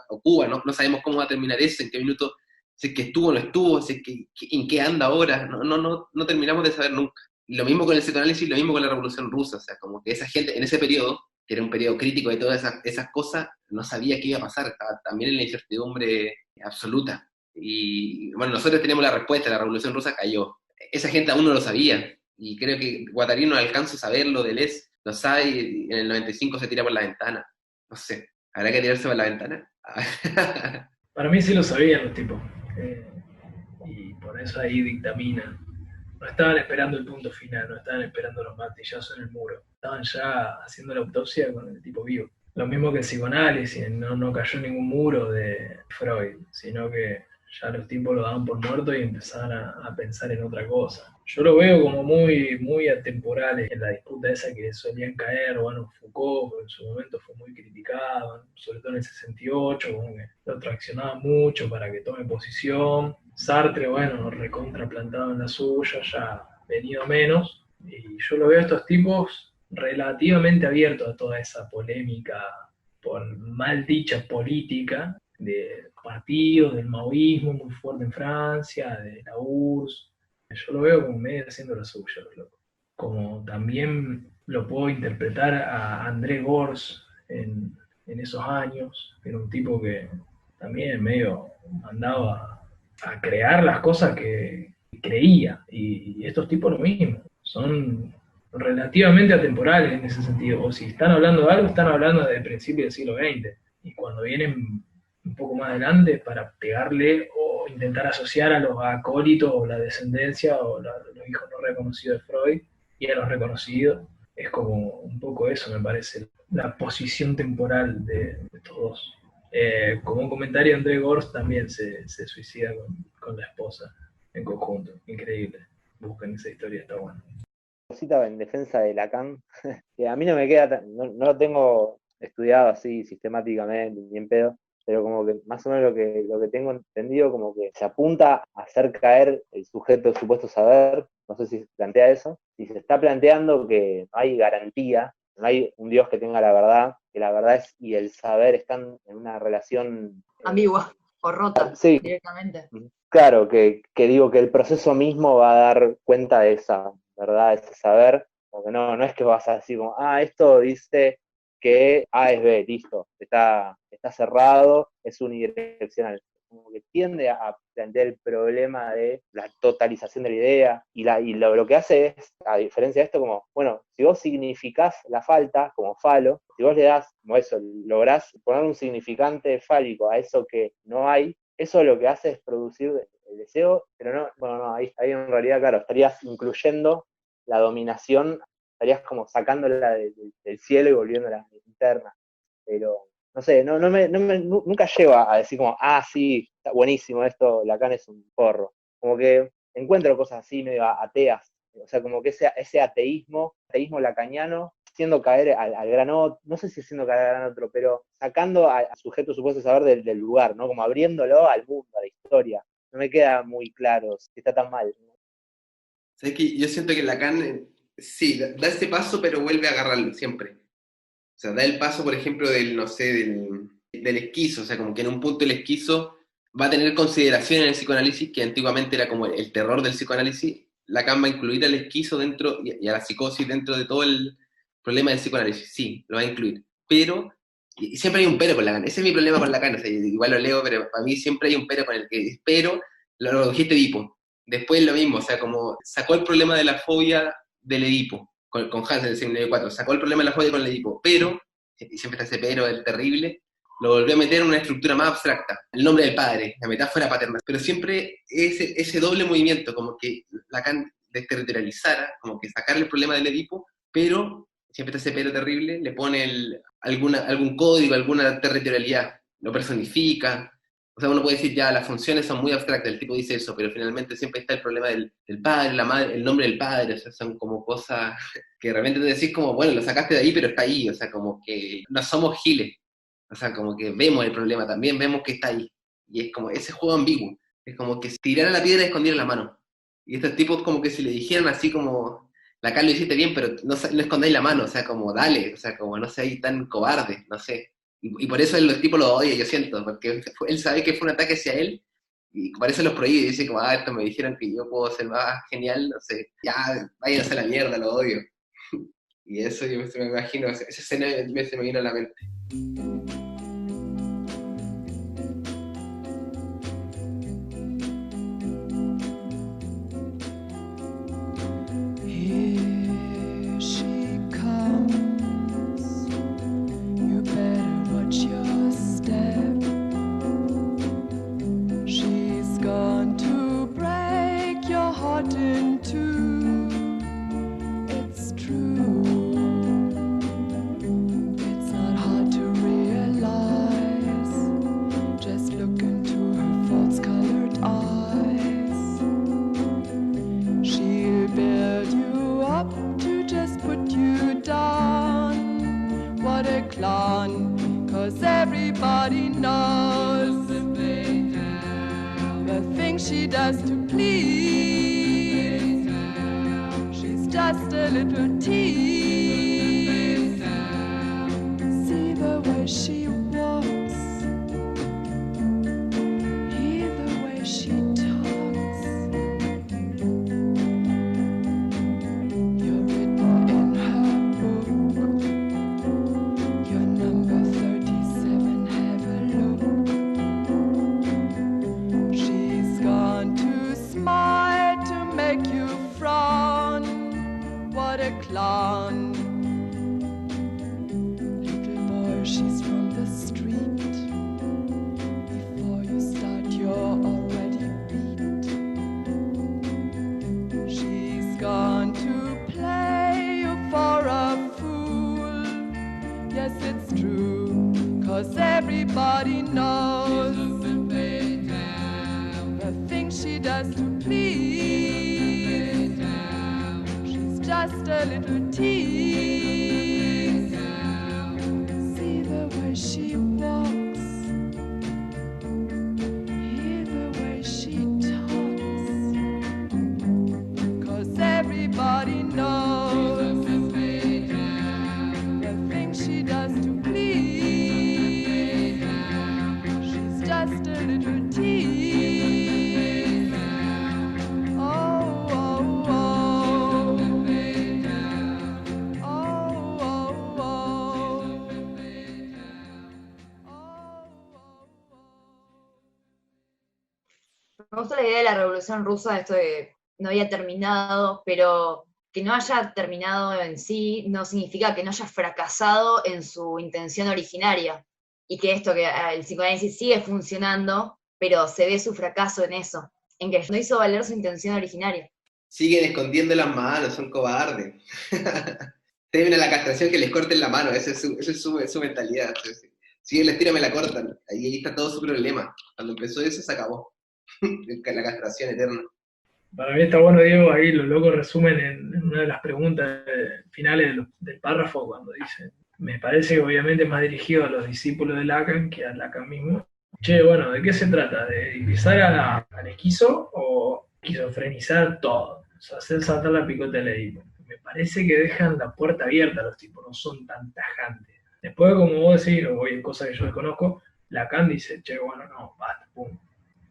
o Cuba, ¿no? No sabemos cómo va a terminar eso, en qué minuto, si es que estuvo o no estuvo, si es que en qué anda ahora, no terminamos de saber nunca. Y lo mismo con el psicoanálisis, lo mismo con la Revolución Rusa, o sea, como que esa gente, en ese periodo, que era un periodo crítico de todas esas cosas, no sabía qué iba a pasar, estaba también en la incertidumbre absoluta. Y bueno, nosotros tenemos la respuesta, la Revolución Rusa cayó. Esa gente aún no lo sabía, y creo que Guattari no alcanza a saberlo, Deleuze lo sabe, y en el 95 se tira por la ventana. No sé, ¿habrá que tirarse por la ventana? Para mí sí lo sabían los tipos, y por eso ahí dictaminan. No estaban esperando el punto final, no estaban esperando los martillazos en el muro, estaban ya haciendo la autopsia con el tipo vivo. Lo mismo que el psicoanálisis, no cayó ningún muro de Freud, sino que ya los tipos lo daban por muerto y empezaban a pensar en otra cosa. Yo lo veo como muy, muy atemporal en la disputa esa que solían caer. Bueno, Foucault en su momento fue muy criticado, sobre todo en el 68, como que lo traccionaba mucho para que tome posición. Sartre, bueno, recontraplantado en la suya, ya venido menos. Y yo lo veo a estos tipos relativamente abiertos a toda esa polémica, por mal dicha política, de partidos, del maoísmo muy fuerte en Francia, de la URSS. Yo lo veo como medio haciendo lo suyo, loco. Como también lo puedo interpretar a André Gorz en esos años, que era un tipo que también medio mandaba a crear las cosas que creía, y estos tipos lo mismo, son relativamente atemporales en ese sentido, o si están hablando de algo, están hablando de principios del siglo XX, y cuando vienen un poco más adelante para pegarle o intentar asociar a los acólitos o la descendencia o los hijos no reconocidos de Freud y a los reconocidos, es como un poco eso, me parece, la posición temporal de todos. Como un comentario, André Gorz también se suicida con la esposa en conjunto, increíble. Busquen esa historia, está bueno. Cosita en defensa de Lacan, que a mí no me queda, no lo tengo estudiado así sistemáticamente, ni en pedo, pero como que más o menos lo que tengo entendido, como que se apunta a hacer caer el sujeto del supuesto saber. No sé si se plantea eso, si se está planteando que no hay garantía, no hay un Dios que tenga la verdad, que la verdad y el saber están en una relación ambigua o rota, sí, directamente. Claro, que digo que el proceso mismo va a dar cuenta de esa verdad, de ese saber, porque no es que vas a decir como, esto dice que A es B, listo, está cerrado, es unidireccional. Como que tiende a plantear el problema de la totalización de la idea, y lo que hace es, a diferencia de esto, como, bueno, si vos significás la falta como falo, si vos le das, como eso, lográs poner un significante fálico a eso que no hay, eso lo que hace es producir el deseo, pero ahí en realidad, claro, estarías incluyendo la dominación, estarías como sacándola del cielo y volviéndola interna, pero no sé, nunca llego a decir como, sí, está buenísimo esto, Lacan es un porro. Como que encuentro cosas así medio ateas, o sea, como que ese ateísmo lacaniano, haciendo caer al gran otro, no sé si haciendo caer al gran otro, pero sacando al sujeto supuesto saber del lugar, ¿no? Como abriéndolo al mundo, a la historia. No me queda muy claro si está tan mal, ¿no? ¿Sabes qué? Yo siento que Lacan, sí, da ese paso, pero vuelve a agarrarlo siempre. O sea, da el paso, por ejemplo, del esquizo, o sea, como que en un punto el esquizo va a tener consideración en el psicoanálisis, que antiguamente era como el terror del psicoanálisis. Lacan va a incluir al esquizo dentro, y a la psicosis dentro de todo el problema del psicoanálisis, sí, lo va a incluir. Pero, y siempre hay un pero con Lacan, ese es mi problema con Lacan, o sea, igual lo leo, pero para mí siempre hay un pero con el que, pero, lo dijiste Edipo. Después lo mismo, o sea, como sacó el problema de la fobia del Edipo, con Hans en el siglo IV, sacó el problema de la fobia con el Edipo, pero, y siempre está ese pero, el terrible, lo volvió a meter en una estructura más abstracta, el nombre del padre, la metáfora paterna, pero siempre ese doble movimiento, como que Lacan desterritorializara, como que sacar el problema del Edipo, pero, siempre está ese pero terrible, le pone algún código, alguna territorialidad, lo personifica. O sea, uno puede decir, ya, las funciones son muy abstractas, el tipo dice eso, pero finalmente siempre está el problema del padre, la madre, el nombre del padre, o sea, son como cosas que realmente te decís como, bueno, lo sacaste de ahí, pero está ahí, o sea, como que no somos giles, o sea, como que vemos el problema también, vemos que está ahí, y es como ese juego ambiguo, es como que si tirara la piedra y escondiera la mano, y estos tipos como que si le dijeran así como, Lacan lo hiciste bien, pero no escondáis la mano, o sea, como dale, o sea, como no seáis tan cobarde, no sé. Y por eso el tipo lo odia, yo siento, porque él sabe que fue un ataque hacia él, y por eso los prohíbe, y dice como, esto me dijeron que yo puedo ser más genial, no sé, ya, váyanse a la mierda, lo odio. Y eso yo me imagino, esa escena se me vino a la mente. It's not hard to realize. things she does to please. She's just a little tease. See the way she walks, hear the way she talks. You're written in her book. You're number 37, have a look. She's gone to smile to make you frown. What a clown. Little boy, she's from the street. Before you start, you're already beat. She's gone to play you for a fool. Yes, it's true, 'cause everybody knows the things she does to please. She's just a little tease. See the way she walks, hear the way she talks. 'Cause everybody knows the things she does to please. She's just a little tease. Oh, oh, oh. Me gusta la idea de la Revolución Rusa, esto de no había terminado, pero que no haya terminado en sí no significa que no haya fracasado en su intención originaria, y que esto, que el psicoanálisis sigue funcionando, pero se ve su fracaso en eso, en que no hizo valer su intención originaria. Siguen escondiendo las manos, son cobardes. Temen a la castración que les corten la mano, esa es su mentalidad. Si les tira, me la cortan. Ahí está todo su problema. Cuando empezó eso, se acabó. La castración eterna. Para mí está bueno, Diego, ahí los locos resumen en una de las preguntas finales del párrafo, cuando dicen, me parece que obviamente es más dirigido a los discípulos de Lacan que a Lacan mismo. Che, bueno, ¿de qué se trata? ¿De divisar al esquizo o esquizofrenizar todo? O sea, hacer saltar la picota del Edipo. Me parece que dejan la puerta abierta a los tipos, no son tan tajantes. Después, como vos decís, o en cosas que yo desconozco, Lacan dice, che, bueno, no, basta, pum.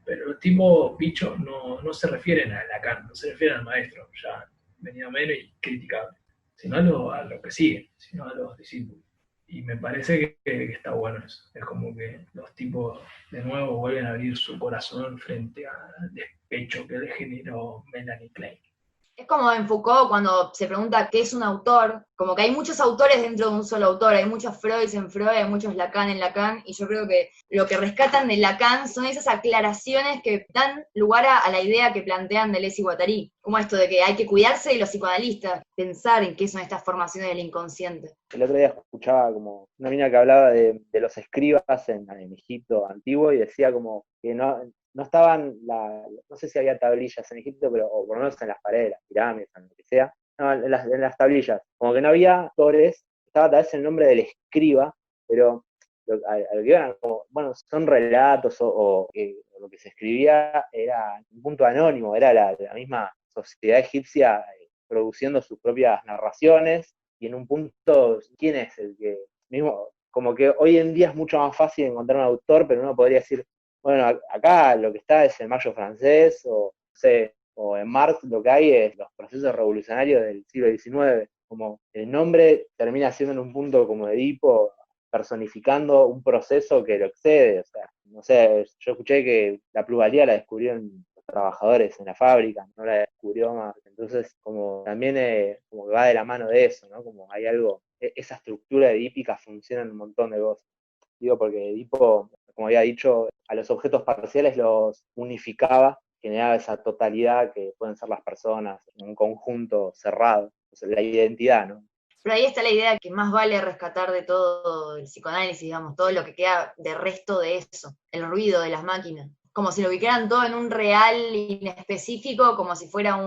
Pero los tipos bichos no se refieren a Lacan, no se refieren al maestro, ya venido menos y criticable, sino a lo que sigue, sino a los discípulos. Y me parece que está bueno eso. Es como que los tipos de nuevo vuelven a abrir su corazón frente al despecho que le generó Melanie Klein. Es como en Foucault cuando se pregunta qué es un autor, como que hay muchos autores dentro de un solo autor, hay muchos Freud en Freud, hay muchos Lacan en Lacan, y yo creo que lo que rescatan de Lacan son esas aclaraciones que dan lugar a la idea que plantean Deleuze y Guattari, como esto de que hay que cuidarse de los psicoanalistas, pensar en qué son estas formaciones del inconsciente. El otro día escuchaba como una mina que hablaba de los escribas en Egipto antiguo y decía como que no estaban, no sé si había tablillas en Egipto, pero o por lo menos en las paredes, las pirámides, en lo que sea, no, en las tablillas, como que no había autores, estaba tal vez el nombre del escriba, pero a lo que iban como, bueno, son relatos o lo que se escribía era un punto anónimo, era la misma sociedad egipcia produciendo sus propias narraciones, y en un punto, ¿quién es el que mismo? Como que hoy en día es mucho más fácil encontrar un autor, pero uno podría decir, bueno, acá lo que está es el Mayo francés, o no sé, o en Marx lo que hay es los procesos revolucionarios del siglo XIX, como el nombre termina siendo en un punto como Edipo, personificando un proceso que lo excede, o sea, no sé, yo escuché que la plusvalía la descubrieron los trabajadores en la fábrica, no la descubrió Marx, entonces como también como que va de la mano de eso, ¿no? Como hay algo, esa estructura edípica funciona en un montón de cosas. Digo, porque Edipo, como había dicho, a los objetos parciales los unificaba, generaba esa totalidad que pueden ser las personas, en un conjunto cerrado, o sea, la identidad, ¿no? Pero ahí está la idea que más vale rescatar de todo el psicoanálisis, digamos, todo lo que queda de resto de eso, el ruido de las máquinas. Como si lo ubicaran todo en un real inespecífico, como si fuera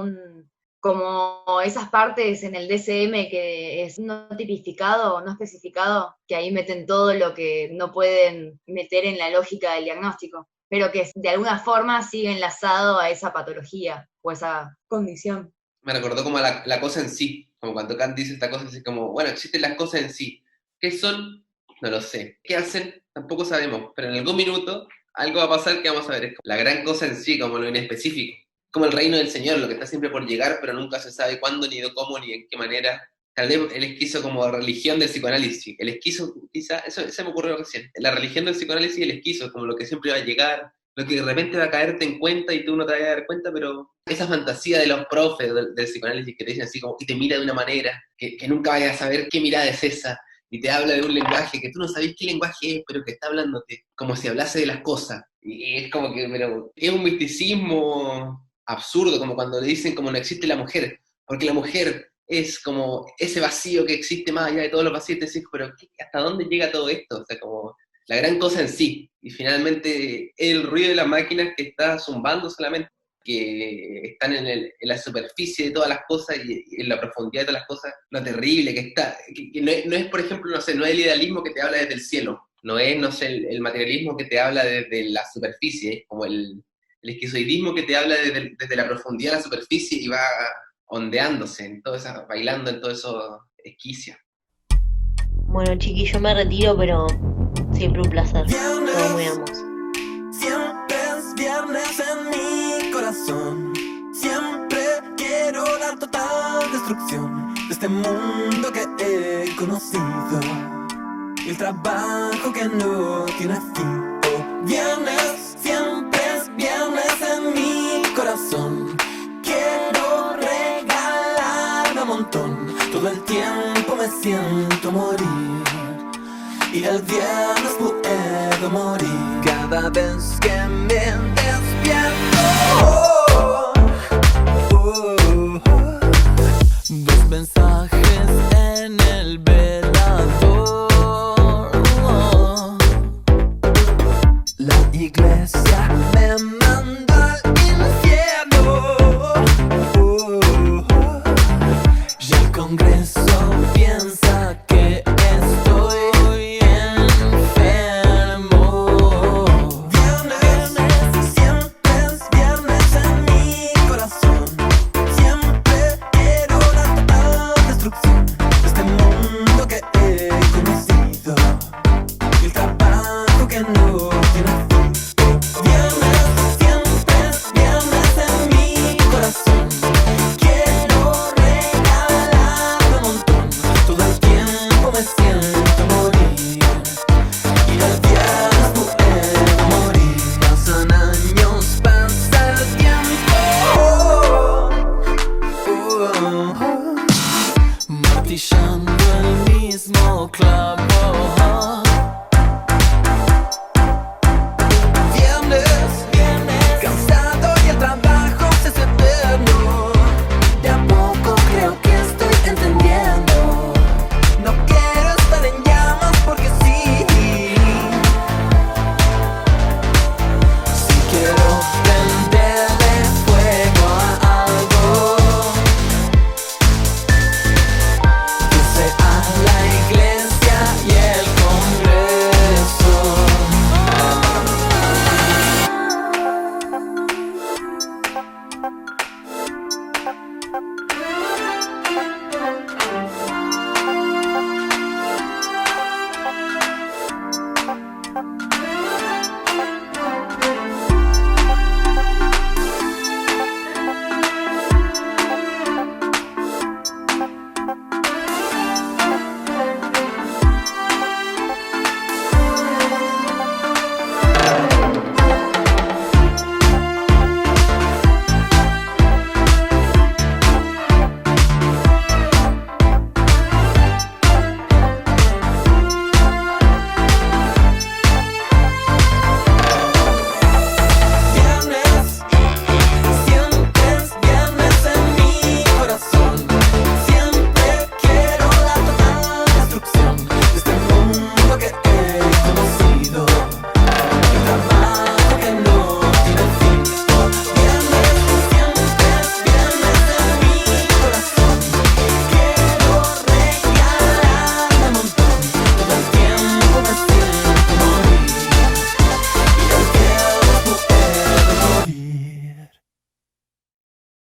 como esas partes en el DSM que es no tipificado o no especificado, que ahí meten todo lo que no pueden meter en la lógica del diagnóstico. pero que de alguna forma sigue enlazado a esa patología o esa condición. Me recordó como la cosa en sí, como cuando Kant dice esta cosa así como, bueno, existen las cosas en sí. ¿Qué son? No lo sé. ¿Qué hacen? Tampoco sabemos, pero en algún minuto algo va a pasar que vamos a ver. Es como la gran cosa en sí, como lo inespecífico. Como el reino del Señor, lo que está siempre por llegar, pero nunca se sabe cuándo, ni de cómo, ni en qué manera. Tal vez el esquizo como religión del psicoanálisis. El esquizo, quizá, eso me ocurrió recién. La religión del psicoanálisis y el esquizo, como lo que siempre va a llegar, lo que de repente va a caerte en cuenta y tú no te vas a dar cuenta, pero esa fantasía de los profes del psicoanálisis que te dicen así como, y te mira de una manera que nunca vayas a saber qué mirada es esa, y te habla de un lenguaje que tú no sabes qué lenguaje es, pero que está hablándote, como si hablase de las cosas. Y es como que, pero es un misticismo absurdo, como cuando le dicen como no existe la mujer, porque la mujer es como ese vacío que existe más allá de todos los vacíos, y te decís, pero ¿hasta dónde llega todo esto? O sea, como la gran cosa en sí, y finalmente el ruido de las máquinas que está zumbando solamente, que están en la superficie de todas las cosas y en la profundidad de todas las cosas, lo terrible que está, que no es, por ejemplo, no sé, no es el idealismo que te habla desde el cielo, no es, no sé, el materialismo que te habla desde la superficie, es como el esquizoidismo que te habla desde la profundidad de la superficie y va ondeándose, en todo eso, bailando en todo eso esquicia. Bueno, chiqui, yo me retiro, pero siempre un placer, todo muy hermoso. Siempre es viernes en mi corazón. Siempre quiero la total destrucción de este mundo que he conocido. El trabajo que no tiene fin. Oh, viernes, siempre es viernes en mi corazón. Quiero regalarme un montón. Todo el tiempo me siento morir. Y el viernes puedo morir. Cada vez que me